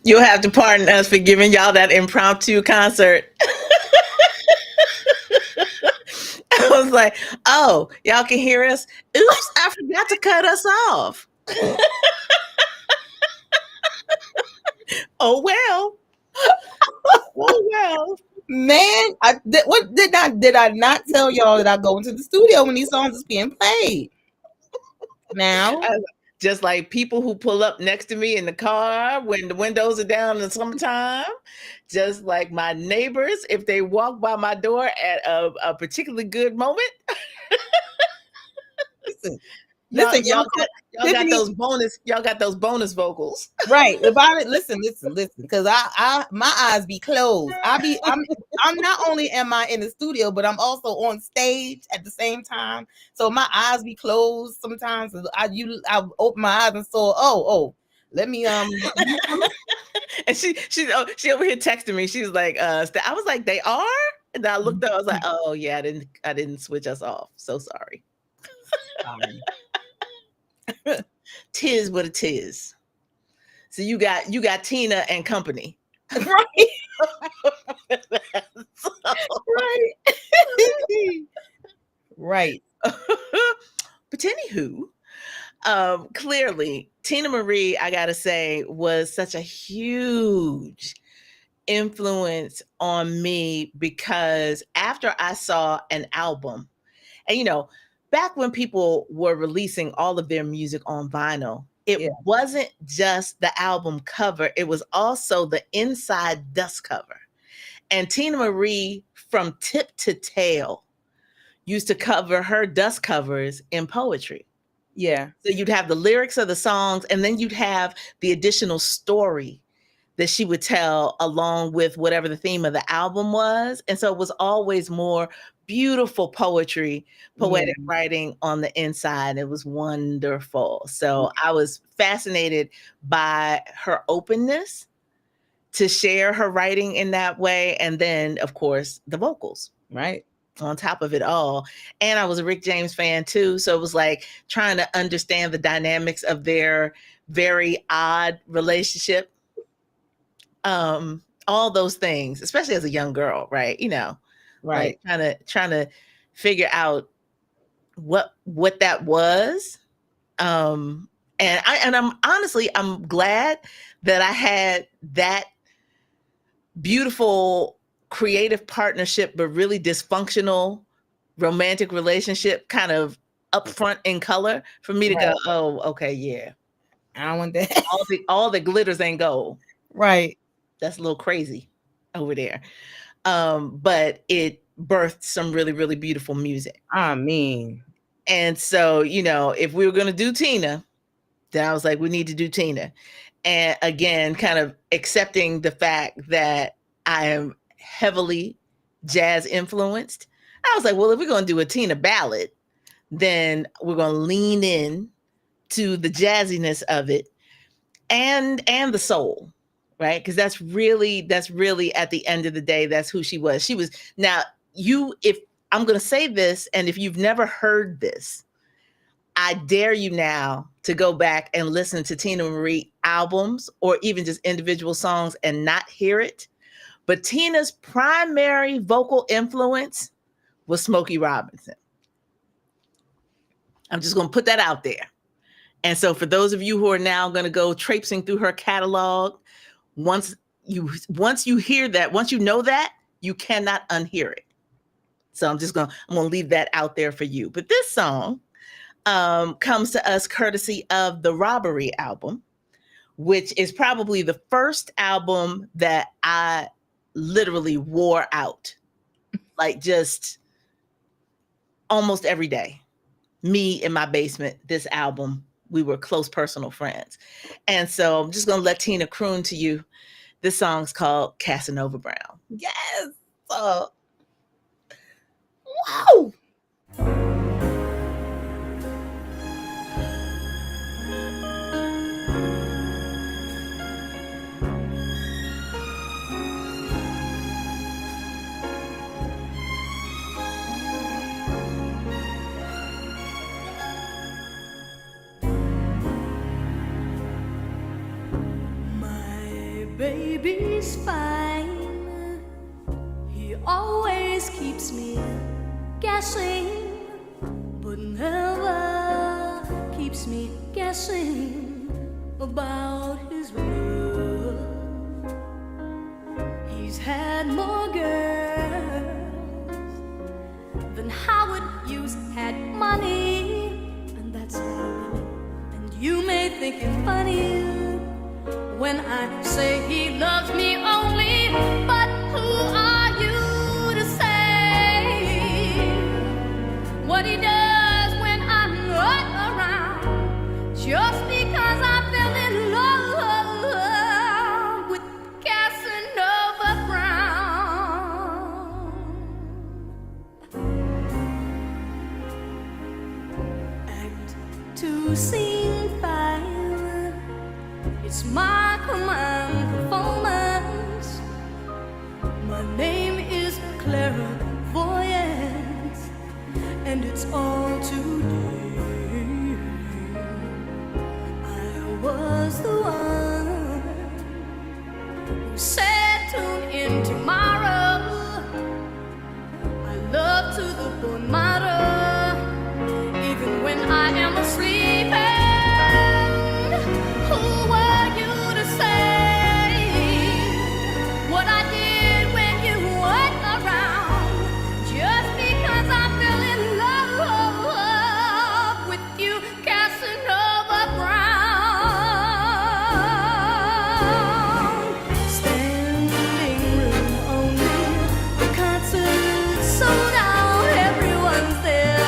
you'll have to pardon us for giving y'all that impromptu concert. I was like, oh, y'all can hear us. Oops, I forgot to cut us off. Oh well. Oh well.
Man, did I not tell y'all that I go into the studio when these songs is being played? Now,
just like people who pull up next to me in the car when the windows are down in the summertime, just like my neighbors, if they walk by my door at a particularly good moment.
listen,
Y'all got
Tiffany,
those bonus vocals.
right about it. Listen, because my eyes be closed. I'm not only am I in the studio, but I'm also on stage at the same time. So my eyes be closed sometimes. I open my eyes and saw, let me
And she over here texting me. She was like, I was like, they are? And I looked up, I was like, oh yeah, I didn't switch us off. So sorry. Tis what it is. So you got Tina and company.
Right.
So,
right. Right.
But anywho, clearly Tina Marie, I gotta say, was such a huge influence on me because after I saw an album, and back when people were releasing all of their music on vinyl, it wasn't just the album cover, it was also the inside dust cover. And Tina Marie, from tip to tail, used to cover her dust covers in poetry.
Yeah.
So you'd have the lyrics of the songs, and then you'd have the additional story that she would tell along with whatever the theme of the album was. And so it was always more beautiful poetry, poetic writing on the inside. It was wonderful. So I was fascinated by her openness to share her writing in that way. And then, of course, the vocals.
Right.
On top of it all. And I was a Rick James fan too. So it was like trying to understand the dynamics of their very odd relationship. All those things, especially as a young girl, right?
Right.
Like trying to figure out what that was. And I'm glad that I had that beautiful creative partnership, but really dysfunctional romantic relationship kind of upfront in color for me to go, oh, okay, yeah.
I don't want that.
all the glitters ain't gold.
Right.
That's a little crazy over there. But it birthed some really, really beautiful music.
I mean.
And so, if we were going to do Tina, then I was like, we need to do Tina. And again, kind of accepting the fact that I am heavily jazz influenced. I was like, well, if we're going to do a Tina ballad, then we're going to lean in to the jazziness of it and the soul, right? Because that's really at the end of the day, that's who she was. Now, if I'm going to say this, and if you've never heard this, I dare you now to go back and listen to Tina Marie albums or even just individual songs and not hear it. But Tina's primary vocal influence was Smokey Robinson. I'm just going to put that out there. And so for those of you who are now going to go traipsing through her catalog, once you hear that, once you know that, you cannot unhear it. So I'm going to leave that out there for you. But this song comes to us courtesy of the Robbery album, which is probably the first album that I literally wore out, like just almost every day. Me in my basement, this album, we were close personal friends. And so I'm just going to let Tina croon to you. This song's called Casanova Brown.
Yes. Wow.
baby's fine. He always keeps me guessing, but never keeps me guessing about his love. He's had more girls than Howard Hughes had money, and that's how. And you may think it funny when I say he loves me only, but who are you to say what he does when I'm not around? Just because I fell in love with Casanova Brown. Act 2, Scene 5. It's my command performance. My name is Clairvoyance, and it's all today. I was the one who said tune in tomorrow. I love to the bone marrow, even when I am asleep. Who were you to say what I did when you weren't around? Just because I fell in love with you, Casanova Brown. Standing room only, the concert's sold out. Everyone's there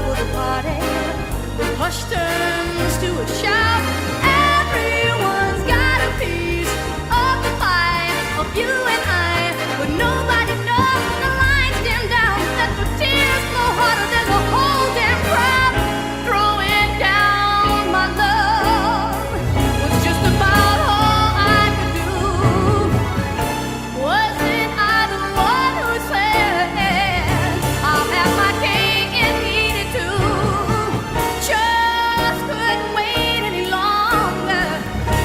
for the party. The hush turns to a shout. Everyone's got a piece of the pie of you and I, but nobody knows when the lights dim down that the tears flow harder than the whole damn crowd. Throwing down my love was just about all I could do. Wasn't I the one who said I'll have my cake and eat it too? Just couldn't wait any longer.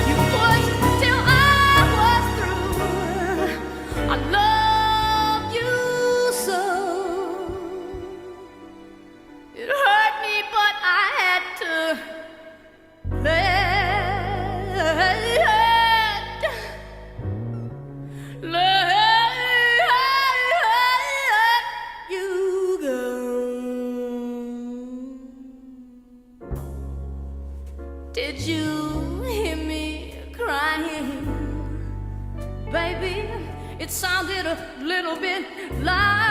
You pushed till I was through. I love you so. It hurt me, but I had to let you go. Did you hear me crying? Baby, it sounded a little bit like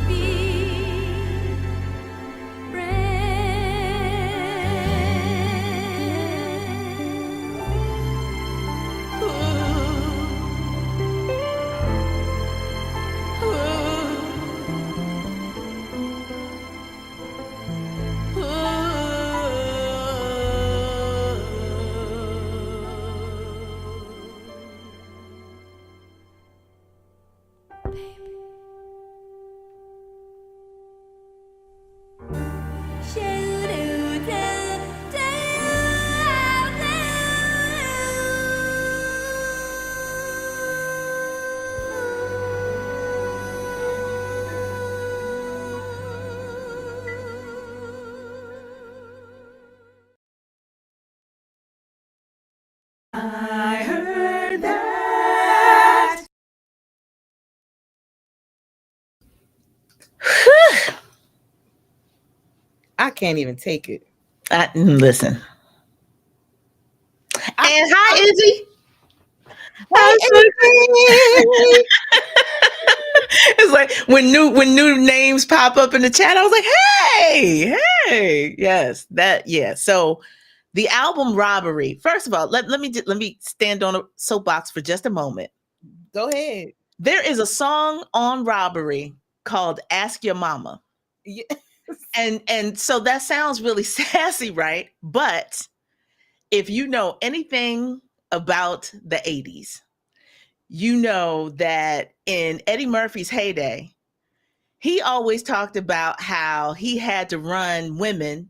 be
can't even take it.
Listen. And hi, Izzy.
Hey,
It's like when new names pop up in the chat, I was like, hey, yes, yeah. So the album Robbery. First of all, let me stand on a soapbox for just a moment.
go ahead.
There is a song on Robbery called "Ask Your Mama,"
Yeah.
and so that sounds really sassy, right? But if you know anything about the '80s, you know that in Eddie Murphy's heyday, he always talked about how he had to run women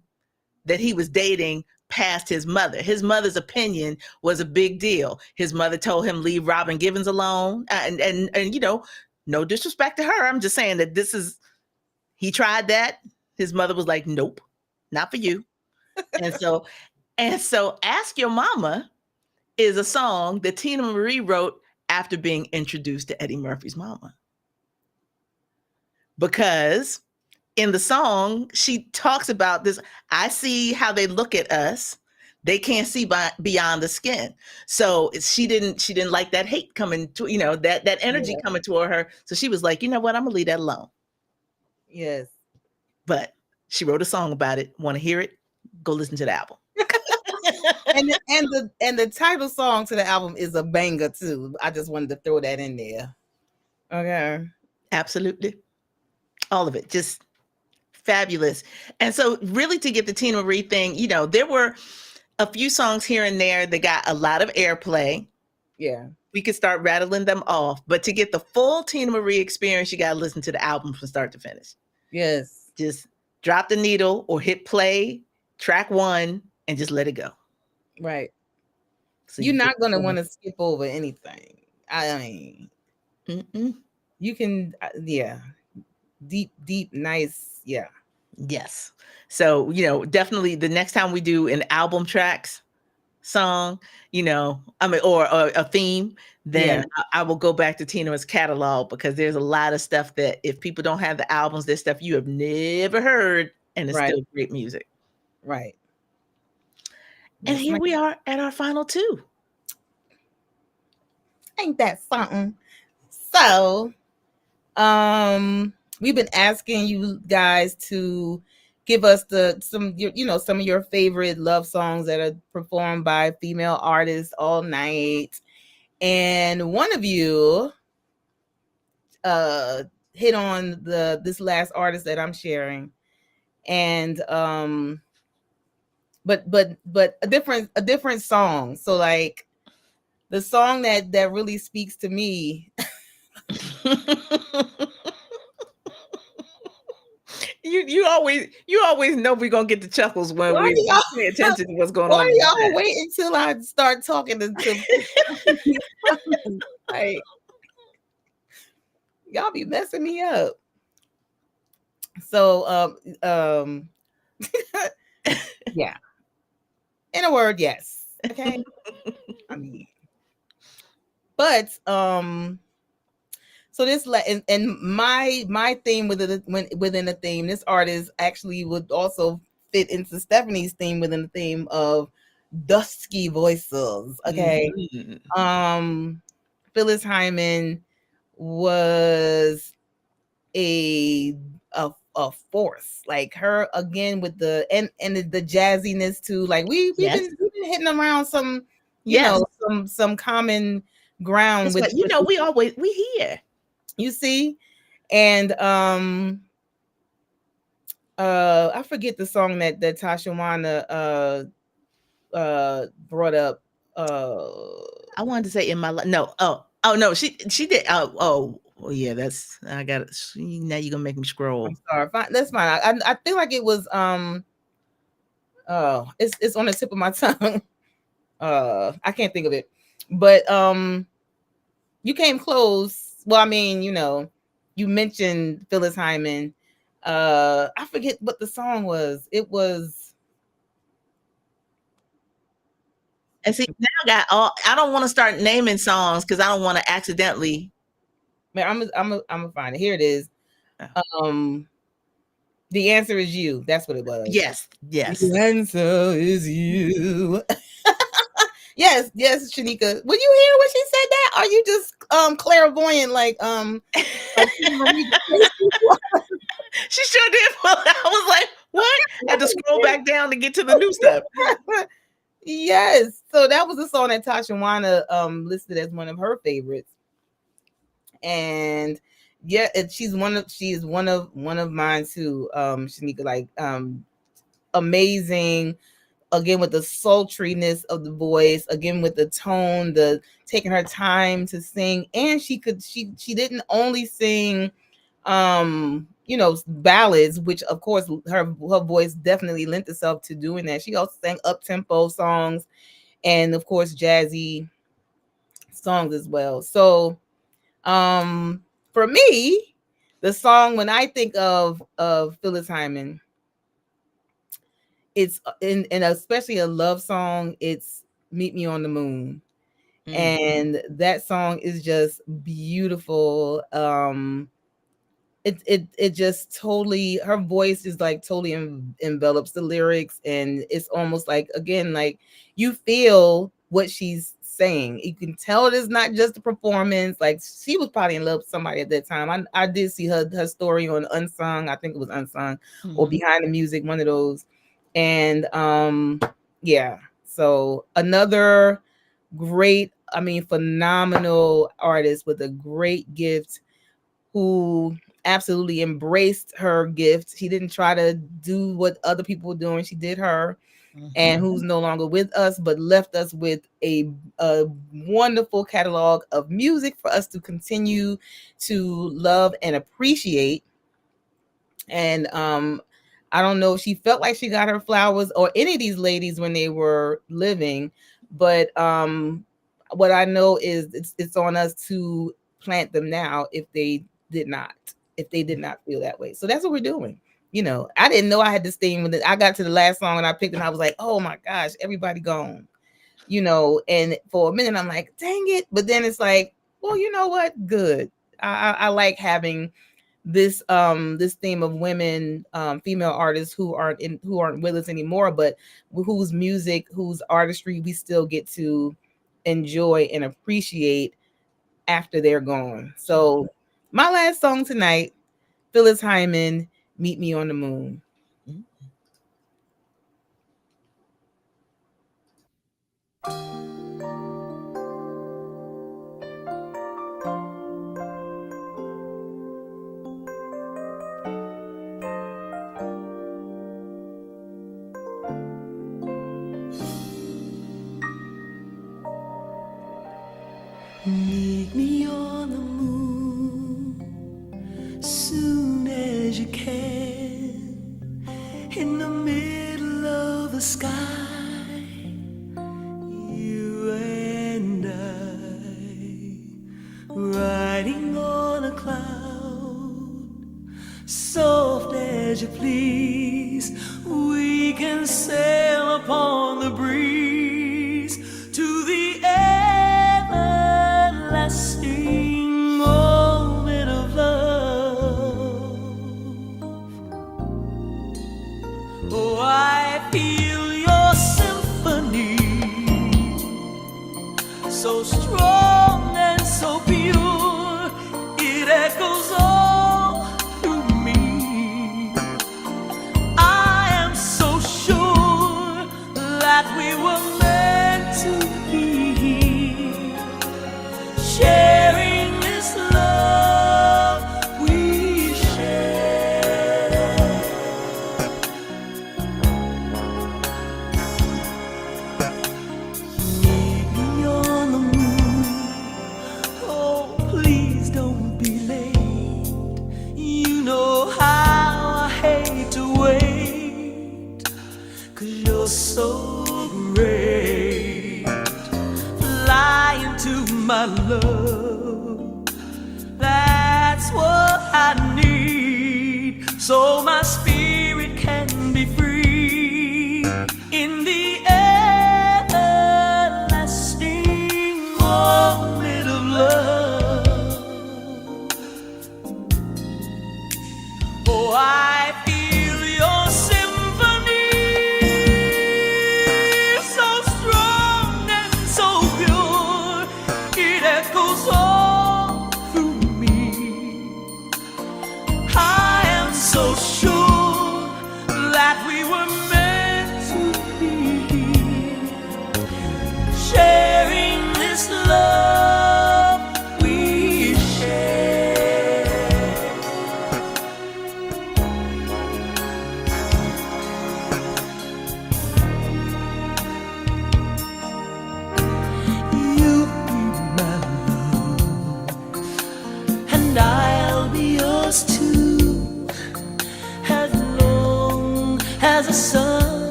that he was dating past his mother. His mother's opinion was a big deal. His mother told him leave Robin Givens alone, and you know, no disrespect to her. I'm just saying that he tried that. His mother was like, nope, not for you. And so Ask Your Mama is a song that Tina Marie wrote after being introduced to Eddie Murphy's mama. Because in the song, she talks about this. I see how they look at us. They can't see beyond the skin. So she didn't like that hate coming to, that energy coming toward her. So she was like, you know what? I'm gonna leave that alone.
Yes.
But she wrote a song about it. Want to hear it? Go listen to the album.
and the title song to the album is a banger too. I just wanted to throw that in there. Okay.
Absolutely. All of it. Just fabulous. And so really to get the Tina Marie thing, there were a few songs here and there that got a lot of airplay.
Yeah.
We could start rattling them off. But to get the full Tina Marie experience, you got to listen to the album from start to finish.
Yes.
Just drop the needle or hit play, track 1, and just let it go.
Right.
So
you're not going to want to skip over anything. I mean, you can, yeah. Deep, nice. Yeah.
Yes. So, definitely the next time we do an album tracks song, or a theme, then I will go back to Tina's catalog, because there's a lot of stuff that if people don't have the albums, there's stuff you have never heard, and it's still great music.
Right.
And here we are at our final 2.
Ain't that something? So, we've been asking you guys to give us some of your favorite love songs that are performed by female artists all night. And one of you hit on this last artist that I'm sharing. And but a different song. So like the song that really speaks to me.
You always know we're gonna get the chuckles when we pay attention to what's going on.
Why y'all wait until I start talking to like, y'all be messing me up. So yeah. In a word, yes. Okay. I mean, but so this and my theme within the theme, this artist actually would also fit into Stephanie's theme within the theme of dusky voices. Okay. Phyllis Hyman was a force. Like her again with the jazziness too. Like we've been hitting around some some common ground with
we hear.
You see? And I forget the song that Tasha Wana brought up.
I wanted to say In My Life. No. Oh no, she did. Oh yeah, that's, I got it. Now you're gonna make me scroll.
I'm sorry. Fine, that's fine. I feel like it was it's on the tip of my tongue. I can't think of it. But you came close. Well, I mean, you mentioned Phyllis Hyman. I forget what the song was. It was.
And see, now I don't want to start naming songs because I don't want to accidentally.
Man, I'm gonna find it. Here it is. The answer is you. That's what it was.
Yes, yes.
The answer is you. Yes, yes, Shanika. When you hear what she said that, are you just clairvoyant like
She sure did. Well, I was like, what? Had to scroll back down to get to the new stuff.
Yes. So that was a song that Tashawana listed as one of her favorites. And yeah, she's one of mine too. Shanika, like amazing, again with the sultriness of the voice, again with the tone, the taking her time to sing. And she didn't only sing ballads, which of course her voice definitely lent itself to doing that. She also sang up tempo songs and of course jazzy songs as well. So for me, the song, when I think of Phyllis Hyman, it's and especially a love song, it's Meet Me on the Moon. And that song is just beautiful. It just totally, her voice is like totally envelops the lyrics, and it's almost like, again, like you feel what she's saying. You can tell it is not just a performance. Like she was probably in love with somebody at that time. I did see her story on Unsung. I think it was Unsung or Behind the Music, one of those. And yeah, so another great, I mean, phenomenal artist with a great gift, who absolutely embraced her gift. She didn't try to do what other people were doing. She did her. And who's no longer with us, but left us with a wonderful catalog of music for us to continue to love and appreciate. And I don't know if she felt like she got her flowers, or any of these ladies, when they were living, but what I know is it's on us to plant them now if they did not feel that way. So that's what we're doing. I didn't know I had this thing when I got to the last song and I picked it, and I was like, oh my gosh, everybody gone. And for a minute I'm like, dang it. But then it's like, well, you know what? Good. I like having this theme of women, female artists who aren't with us anymore, but whose music, whose artistry we still get to enjoy and appreciate after they're gone. So my last song tonight, Phyllis Hyman, Meet Me on the Moon.
Meet me on the moon soon as you can, in the middle of the sky, you and I, riding on a cloud, soft as you please. We can sail upon the breeze to the everlasting moment of love. Oh, I feel your symphony, so strong and so pure, it echoes all through me. I am so sure that we were meant to be, sharing this love we share. Meet me on the moon. Oh, please don't be late. You know how I hate to wait, 'cause you're so great. Fly into my love, that's what I need, so my spirit can be free in the everlasting moment of love. Oh, I feel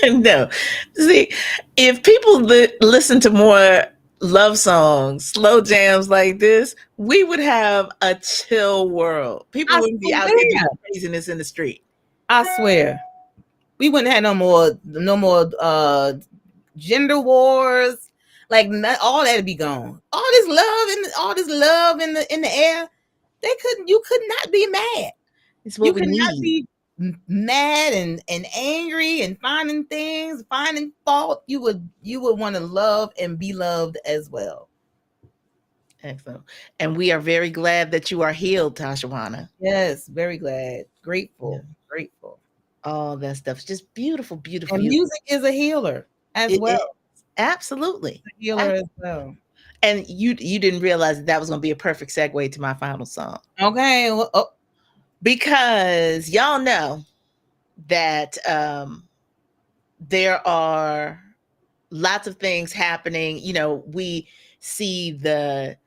No. See, if people listen to more love songs, slow jams like this, we would have a chill world. People
I
wouldn't be out there doing
swear.
craziness in the street.
I swear. We wouldn't have no more gender wars. Like all that'd be gone. All this love in the air. You could not be mad.
It's
You
what we
could not
need.
be mad and angry and finding things, finding fault. You would want to love and be loved as well.
Excellent. And we are very glad that you are healed, Tashawana.
Yes, very glad.
Yeah.
Grateful.
All that stuff. It's just beautiful, beautiful,
And
beautiful.
music is a healer as
It
well.
absolutely.
A healer as well.
And you didn't realize that was going to be a perfect segue to my final song.
Okay. Well,
Because y'all know that there are lots of things happening. We see the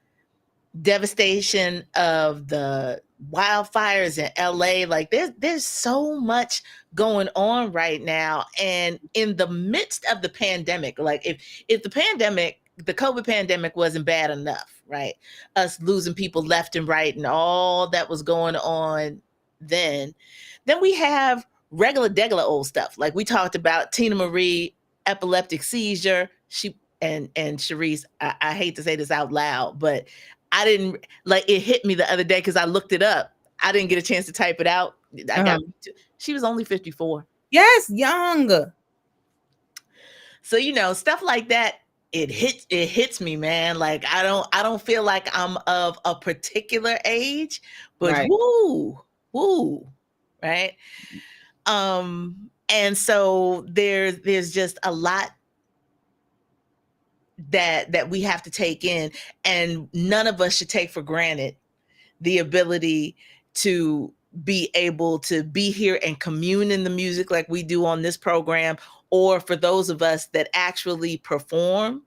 devastation of the wildfires in LA. Like there's so much going on right now. And in the midst of the pandemic, like if the COVID pandemic wasn't bad enough, right? Us losing people left and right and all that was going on then we have regular degular old stuff. Like we talked about Tina Marie epileptic seizure. And Shareese, I hate to say this out loud, but I didn't like it hit me the other day because I looked it up. I didn't get a chance to type it out. She was only 54.
yes, young.
So stuff like that, it hits me, man. Like I don't feel like I'm of a particular age, but
Right.
woo, right? And so there's just a lot that we have to take in, and none of us should take for granted the ability to be able to be here and commune in the music like we do on this program, or for those of us that actually perform,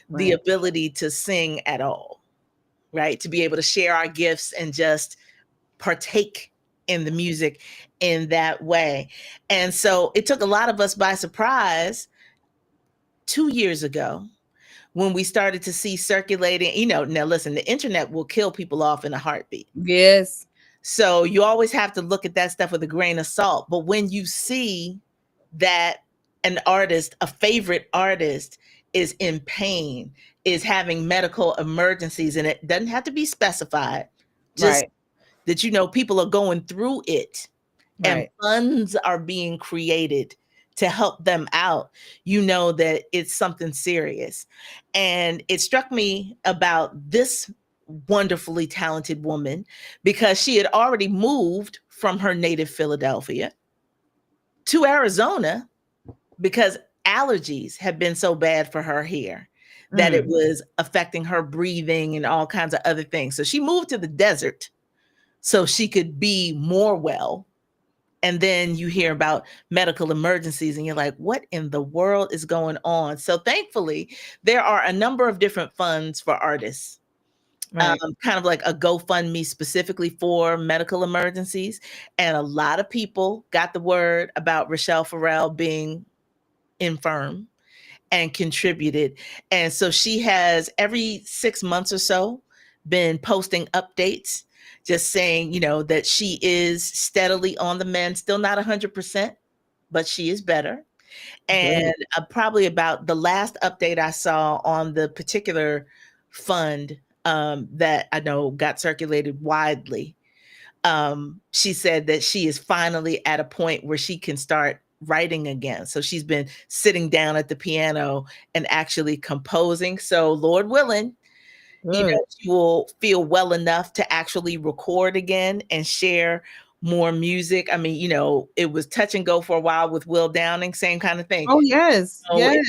the
Right.
ability to sing at all, right? To be able to share our gifts and just partake in the music in that way. And so it took a lot of us by surprise 2 years ago when we started to see circulating, now listen, the internet will kill people off in a heartbeat.
Yes.
So you always have to look at that stuff with a grain of salt. But when you see that an artist, a favorite artist, is in pain, is having medical emergencies, and it doesn't have to be specified, just
Right.
that people are going through it and
Right.
funds are being created to help them out, that it's something serious. And it struck me about this wonderfully talented woman because she had already moved from her native Philadelphia to Arizona because allergies had been so bad for her here that it was affecting her breathing and all kinds of other things. So she moved to the desert so she could be more well. And then you hear about medical emergencies and you're like, what in the world is going on? So thankfully, there are a number of different funds for artists,
Right.
kind of like a GoFundMe specifically for medical emergencies. And a lot of people got the word about Rochelle Farrell being infirm and contributed. And so she has every 6 months or so been posting updates, just saying, that she is steadily on the mend, still not 100%, but she is better. And probably about the last update I saw on the particular fund that I know got circulated widely, she said that she is finally at a point where she can start writing again. So she's been sitting down at the piano and actually composing. So Lord willing, she will feel well enough to actually record again and share more music. I mean, it was touch and go for a while with Will Downing, same kind of thing.
Oh yes.
So
Yes.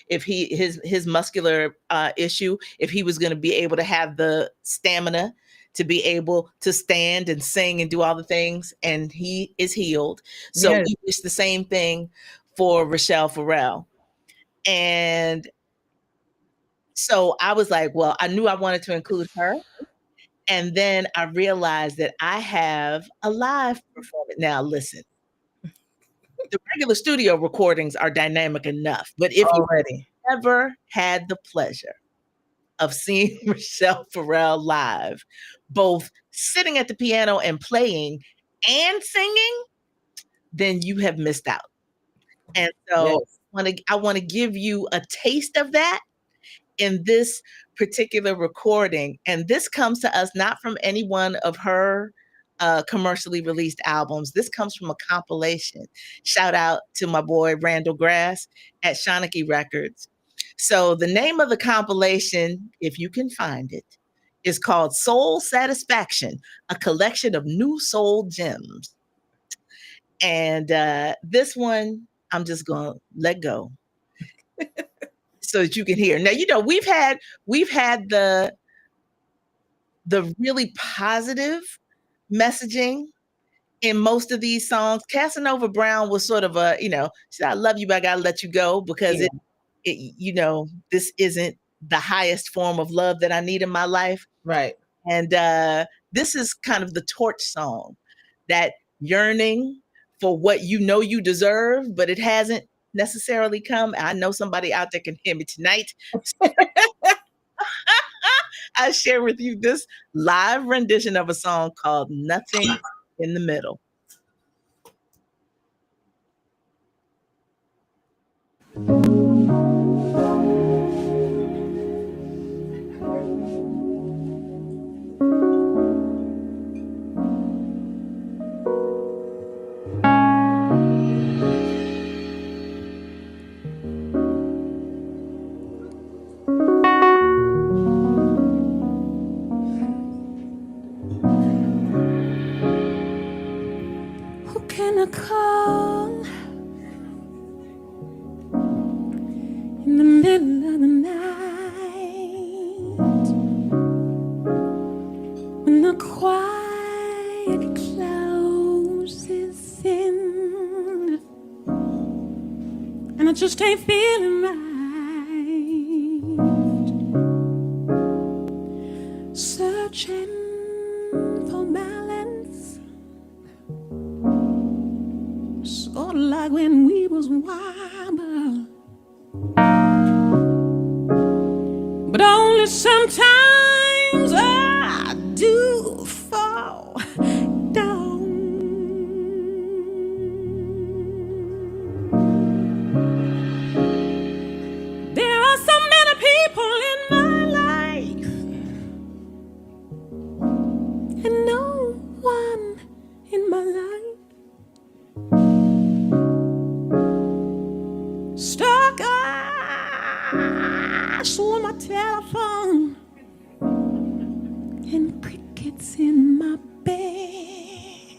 if his muscular issue, if he was going to be able to have the stamina to be able to stand and sing and do all the things, and he is healed. So
Yes.
we wish the same thing for Rochelle Farrell. And so I was like, well, I knew I wanted to include her. And then I realized that I have a live performance. Now, listen, the regular studio recordings are dynamic enough. But if you ever had the pleasure of seeing Michelle Farrell live, both sitting at the piano and playing and singing, then you have missed out. And so I want to give you a taste of that in this particular recording. And this comes to us not from any one of her commercially released albums. This comes from a compilation. Shout out to my boy Randall Grass at Shawnee Records. So the name of the compilation, if you can find it, is called Soul Satisfaction, a collection of new soul gems. And this one, I'm just going to let go so that you can hear. Now, you know, we've had the really positive messaging in most of these songs. Casanova Brown was sort of a, you know, she said, I love you, but I got to let you go because it, you know, this isn't the highest form of love that I need in my life.
Right.
And this is kind of the torch song, that yearning for what you know you deserve, but it hasn't necessarily come. I know somebody out there can hear me tonight. I share with you this live rendition of a song called Nothing in the Middle.
Call in the middle of the night when the quiet closes in and I just ain't feeling right, searching for balance. Sort of like when we was wild, but only sometimes I do fall down. There are so many people in my life and no one in my life. Stuck eyes on my telephone and crickets in my bed.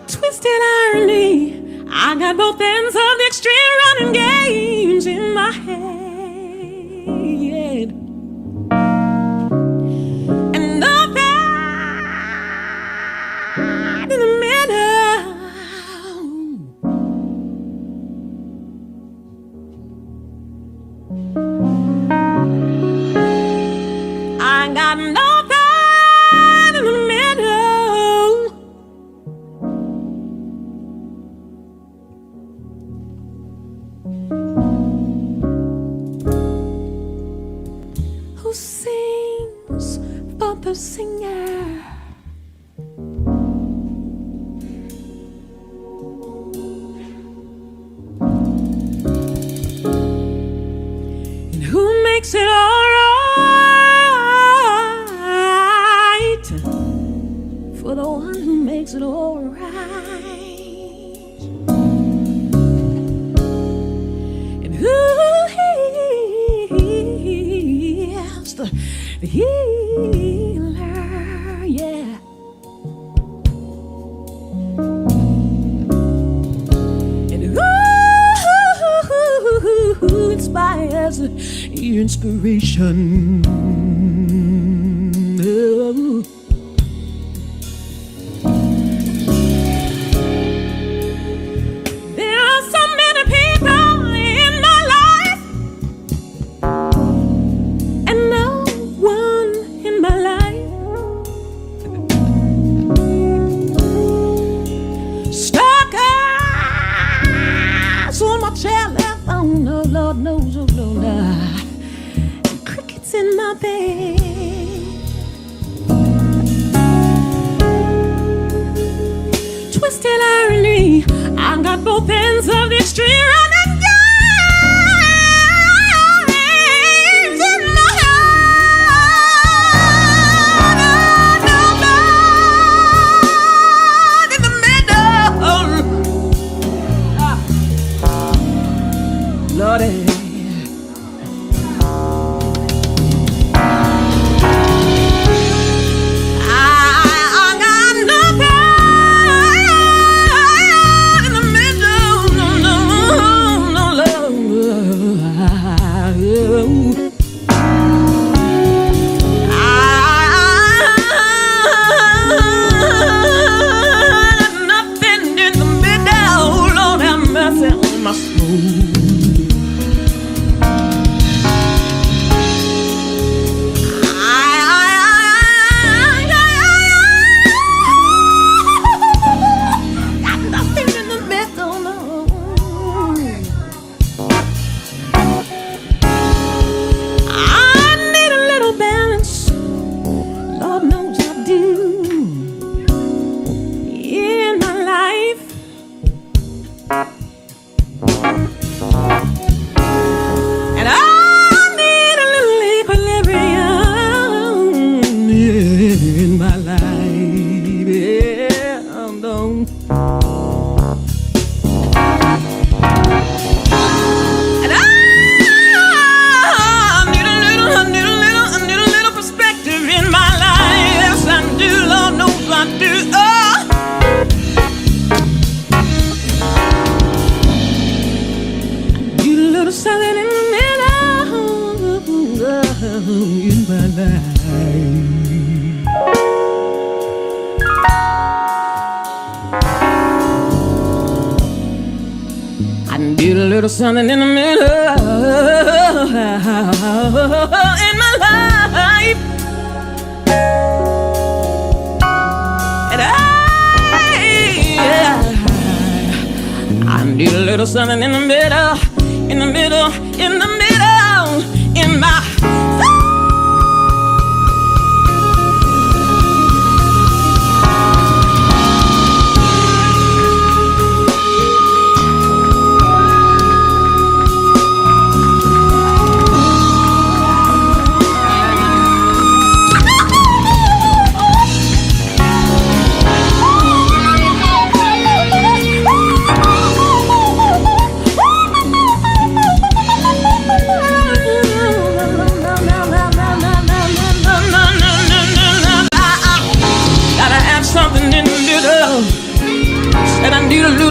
Twisted irony, I got both ends of the extreme running games in my head. And nothing in the middle. I got nothing in the middle. Who sings for the singer? And who makes it all right for the one who makes it all right? And who heals the healer? Yeah. And who inspires inspiration? Oh. There are so many people in my life and no one in my life. in my bed. Twisted irony, I've got both ends of this tree running down in my heart. In the middle, Lordy. Something in the middle in my life, and I need a little something in the middle, in the middle, in the middle, in my.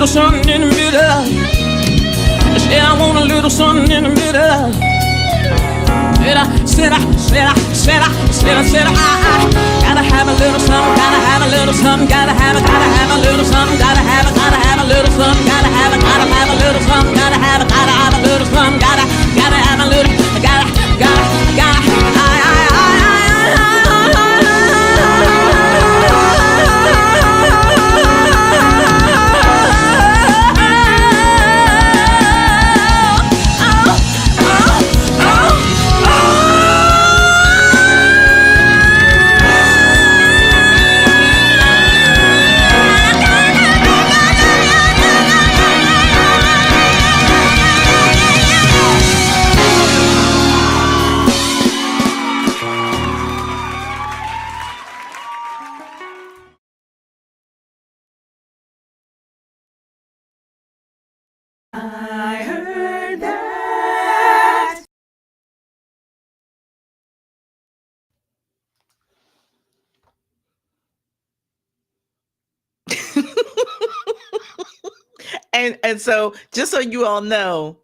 Something in the middle. Said I want a little something in the middle. Said I gotta have a little something, gotta have a little something, gotta have a little something, gotta have a little something, gotta have a little something, gotta have a little something, gotta have a little, gotta. I heard that.
And so, just so you all know,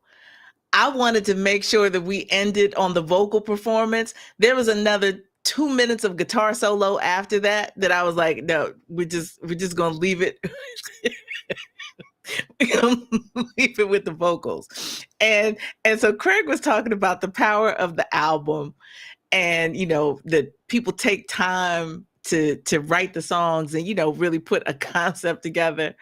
I wanted to make sure that we ended on the vocal performance. There was another 2 minutes of guitar solo after that I was like, no, we're just gonna leave it. We're gonna leave it with the vocals. And so Craig was talking about the power of the album, and that people take time to write the songs and really put a concept together.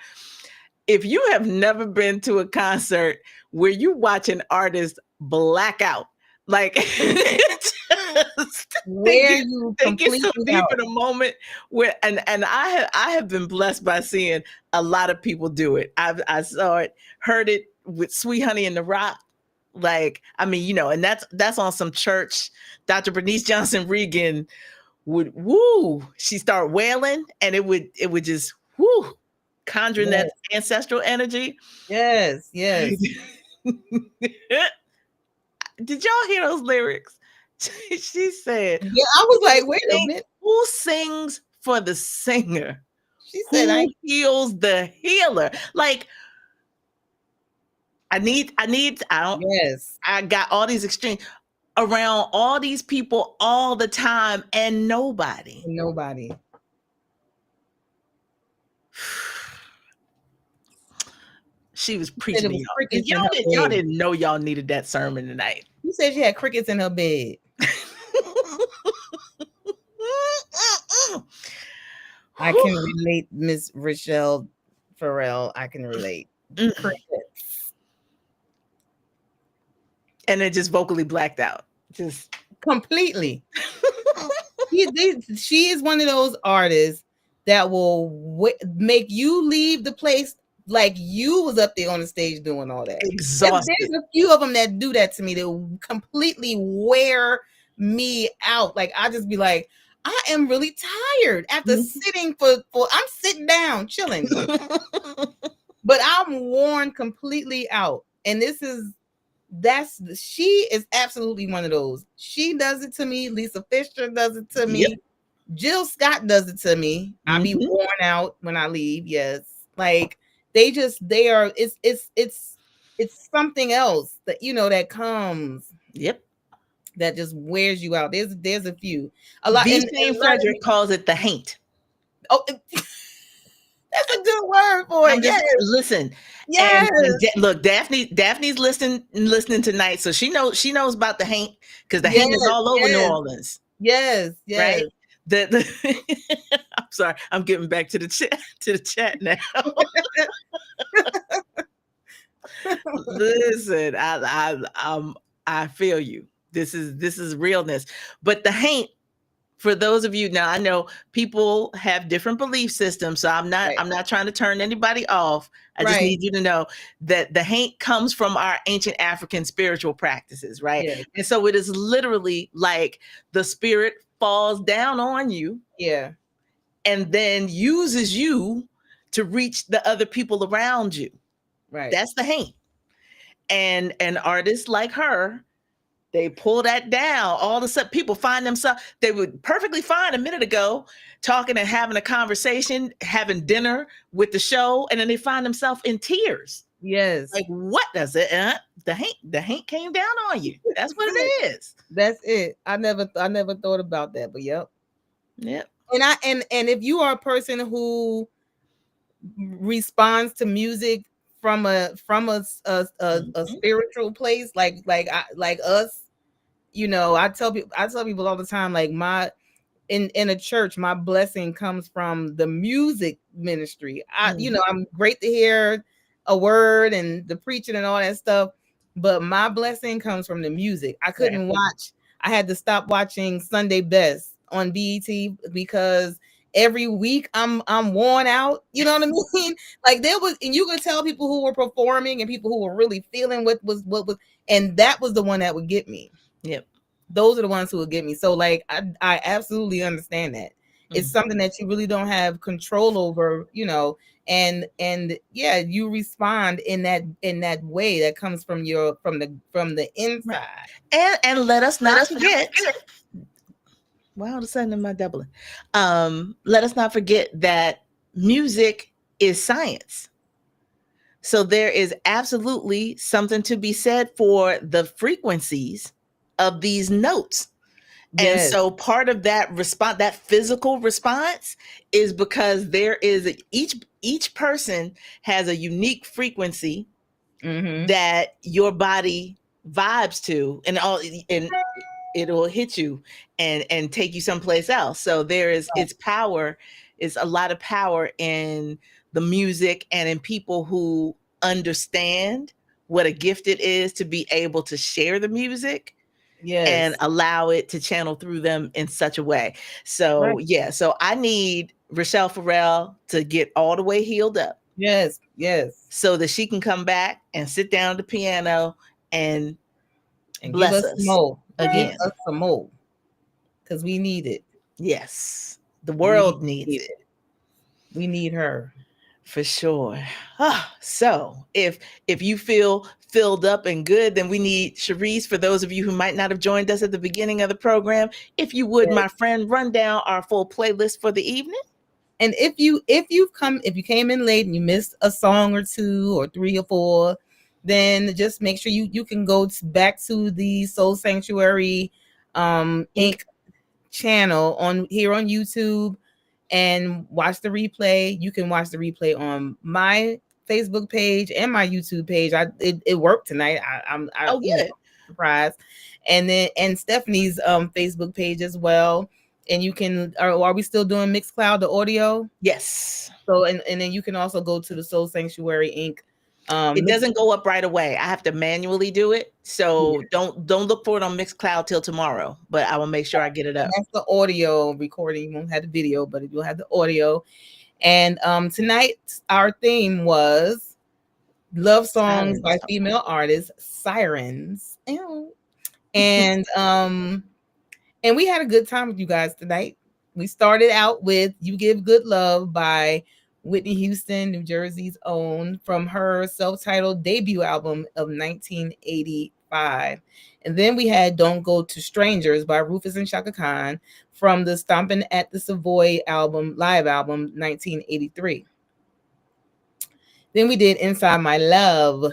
If you have never been to a concert where you watch an artist black out, like
wear you
they get so
completely
deep
out.
in a moment where and I have been blessed by seeing a lot of people do it. I saw it, heard it with Sweet Honey in the Rock. Like, I mean, and that's on some church. Dr. Bernice Johnson Regan would woo. She start wailing, and it would just woo, conjuring that
Yes,
ancestral energy.
yes, yes.
Did y'all hear those lyrics? She said,
Yeah, I was like, wait a
sing-
minute.
who sings for the singer?
She said,
Who heals the healer? Like,
yes,
I got all these extremes around all these people all the time and nobody.
nobody.
She was
She said
preaching
it
to
was
y'all.
crickets in
Y'all,
her
y'all
bed.
didn't know y'all needed that sermon tonight.
She said she had crickets in her bed. I can relate, Miss Rochelle Farrell. I can relate. Crickets.
And then just vocally blacked out. Just
Completely. She is one of those artists that will make you leave the place like you was up there on the stage doing all that.
exhausted.
There's a few of them that do that to me. They completely wear me out. Like I just be like, I am really tired after sitting for I'm sitting down chilling, but I'm worn completely out. And she is absolutely one of those. She does it to me. Lisa Fisher does it to me. Jill Scott does it to me. I be worn out when I leave. Yes, like they are. It's something else that that comes.
Yep.
That just wears you out. There's a few, a lot.
V.
And
Shane Frederick calls it the haint.
Oh, that's a good word for it. Yes,
Listen.
yes.
And look, Daphne's listening tonight, so she knows about the haint because the haint is all over New Orleans.
Yes, yes.
Right? I'm sorry, I'm getting back to the chat now. Listen, I feel you. This is realness. But the haint, for those of you now, I know people have different belief systems, so I'm not trying to turn anybody off. I just need you to know that the haint comes from our ancient African spiritual practices, right?
Yeah.
And so it is literally like the spirit falls down on you, and then uses you to reach the other people around you.
Right.
That's the haint. And an artist like her, they pull that down. All of a sudden, people find themselves, they were perfectly fine a minute ago, talking and having a conversation, having dinner with the show, and then they find themselves in tears.
Yes.
Like, what does it? The haint came down on you. That's what it is.
That's it. I never thought about that, but yep.
Yep.
And if you are a person who responds to music from a spiritual place, like us, I tell people all the time, like in a church, my blessing comes from the music ministry. I'm great to hear a word and the preaching and all that stuff, but my blessing comes from the music. I couldn't watch. I had to stop watching Sunday Best on BET because every week I'm worn out. You know what I mean? Like there was, and you could tell people who were performing and people who were really feeling what was, and that was the one that would get me.
Yep.
Those are the ones who will get me. So like I absolutely understand that. It's something that you really don't have control over, and yeah, you respond in that way that comes from the inside.
And let us not forget. Wow, all of a sudden am I doubling? Let us not forget that music is science. So there is absolutely something to be said for the frequencies of these notes. And so part of that response, that physical response, is because there is each person has a unique frequency that your body vibes to, and it'll hit you and take you someplace else. So there is its power, is a lot of power in the music and in people who understand what a gift it is to be able to share the music. and
Yes.
allow it to channel through them in such a way. So,
Right.
yeah, so I need Rochelle Farrell to get all the way healed up
Yes. Yes.
so that she can come back and sit down at the piano and
And give
bless
us some
us
more. Give
again.
us some more. Because we need it.
Yes, the
We
world needs
need
it.
it. We need her.
For sure. So if you feel filled up and good, then we need Shareese. For those of you who might not have joined us at the beginning of the program, if you would,
Yes.
my friend, run down our full playlist for the evening.
And if you came in late and you missed a song or two or three or four, then just make sure you can go back to the Soul Sanctuary Inc. channel on here on YouTube and watch the replay. You can watch the replay on my Facebook page and my YouTube page. It worked tonight. I
Oh, good.
surprised. And Stephanie's Facebook page as well. And you can are we still doing Mixcloud, the audio?
Yes.
So and then you can also go to the Soul Sanctuary Inc.
It doesn't go up right away. I have to manually do it. So don't look for it on Mixcloud till tomorrow, but I will make sure I get it up.
That's the audio recording. You won't have the video, but you'll have the audio. And tonight our theme was love songs by
Sirens.
female artists, Sirens. Ew. And we had a good time with you guys tonight. We started out with You Give Good Love by Whitney Houston, New Jersey's own, from her self-titled debut album of 1985. And then we had Don't Go to Strangers by Rufus and Shaka Khan from the Stompin' at the Savoy live album 1983. Then we did Inside My Love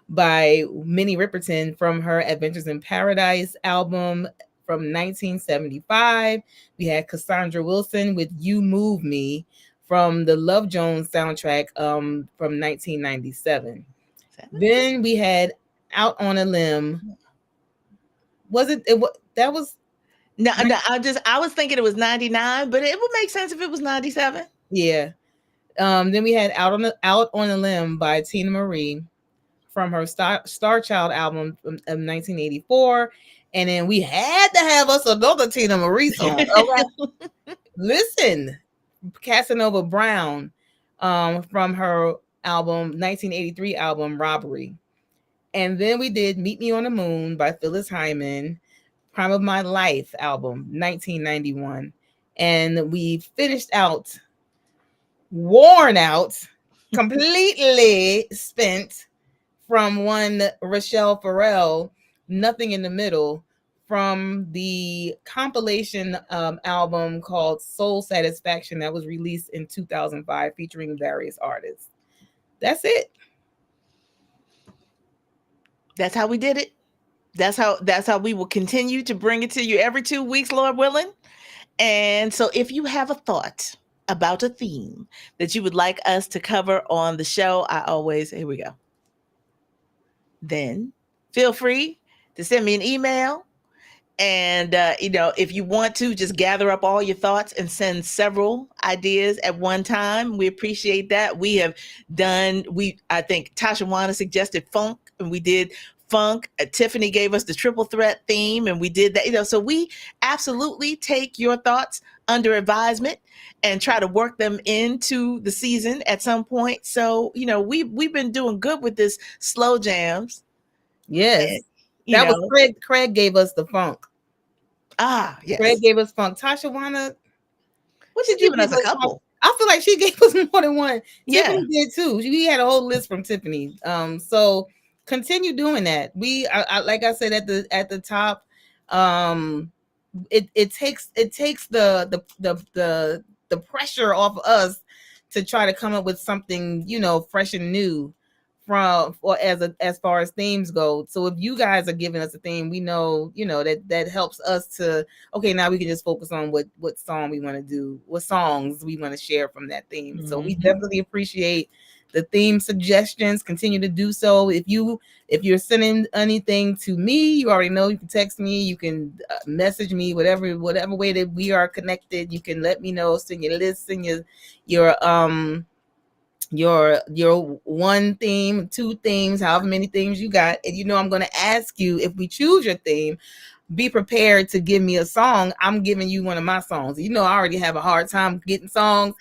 by Minnie Riperton from her Adventures in Paradise album from 1975. We had Cassandra Wilson with You Move Me from the Love Jones soundtrack from 1997. Then we had Out on a Limb. That was
No, I was thinking it was 99, but it would make sense if it was 97.
Yeah. Then we had Out on a Limb by Tina Marie from her Star Child album of 1984. And then we had to have us another Tina Marie song. Okay. Listen, Casanova Brown from her 1983 album Robbery. And then we did Meet Me on the Moon by Phyllis Hyman, Prime of My Life album 1991. And we finished out worn out, completely spent from one Rochelle Farrell, Nothing in the Middle, from the compilation album called Soul Satisfaction that was released in 2005 featuring various artists. That's it.
That's how we did it. That's how we will continue to bring it to you every 2 weeks, Lord willing. And so if you have a thought about a theme that you would like us to cover on the show, here we go. Then feel free to send me an email. And, if you want to just gather up all your thoughts and send several ideas at one time, we appreciate that. I think Tasha Wana suggested funk, and we did funk. Tiffany gave us the triple threat theme, and we did that. So we absolutely take your thoughts under advisement and try to work them into the season at some point. So, we've been doing good with this slow jams.
Yes. And, was Craig. Craig gave us the funk.
Yes.
Craig gave us funk. Tasha Wana,
what did you give us? A couple.
I feel like she gave us more than one.
Yeah.
Tiffany did too. We had a whole list from Tiffany. So continue doing that. I like I said at the top, it takes the pressure off of us to try to come up with something fresh and new as far as themes go. So if you guys are giving us a theme, we know that helps us to now we can just focus on what song we want to do, what songs we want to share from that theme. Mm-hmm. So we definitely appreciate the theme suggestions. Continue to do so. If you're sending anything to me, you already know you can text me, you can message me, whatever way that we are connected. You can let me know, send your list, send your one theme, two themes, however many themes you got. And I'm going to ask you, if we choose your theme, be prepared to give me a song. I'm giving you one of my songs. You know, I already have a hard time getting songs,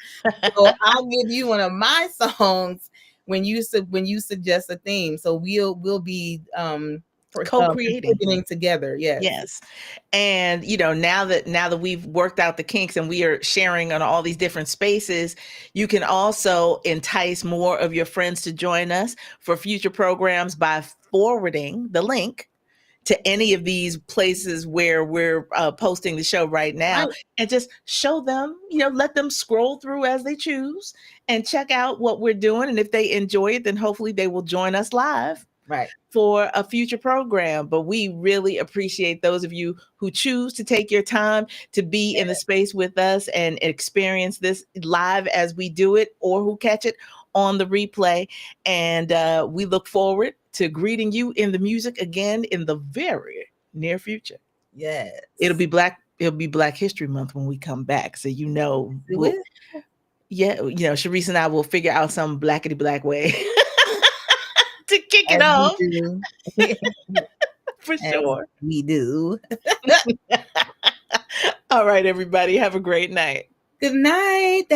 so I'll give you one of my songs when you suggest a theme. So we'll be
co-creating
contributing together.
Yes. And now that we've worked out the kinks and we are sharing on all these different spaces, you can also entice more of your friends to join us for future programs by forwarding the link to any of these places where we're posting the show right now,
Right.
and just show them, let them scroll through as they choose and check out what we're doing. And if they enjoy it, then hopefully they will join us live
Right.
for a future program. But we really appreciate those of you who choose to take your time to be in the space with us and experience this live as we do it, or who catch it on the replay. And we look forward to greeting you in the music again in the very near future.
Yes.
It'll be Black History Month when we come back. So Shareese and I will figure out some blackety black way to kick it off. For sure.
We do.
All right, everybody. Have a great night.
Good night. Thank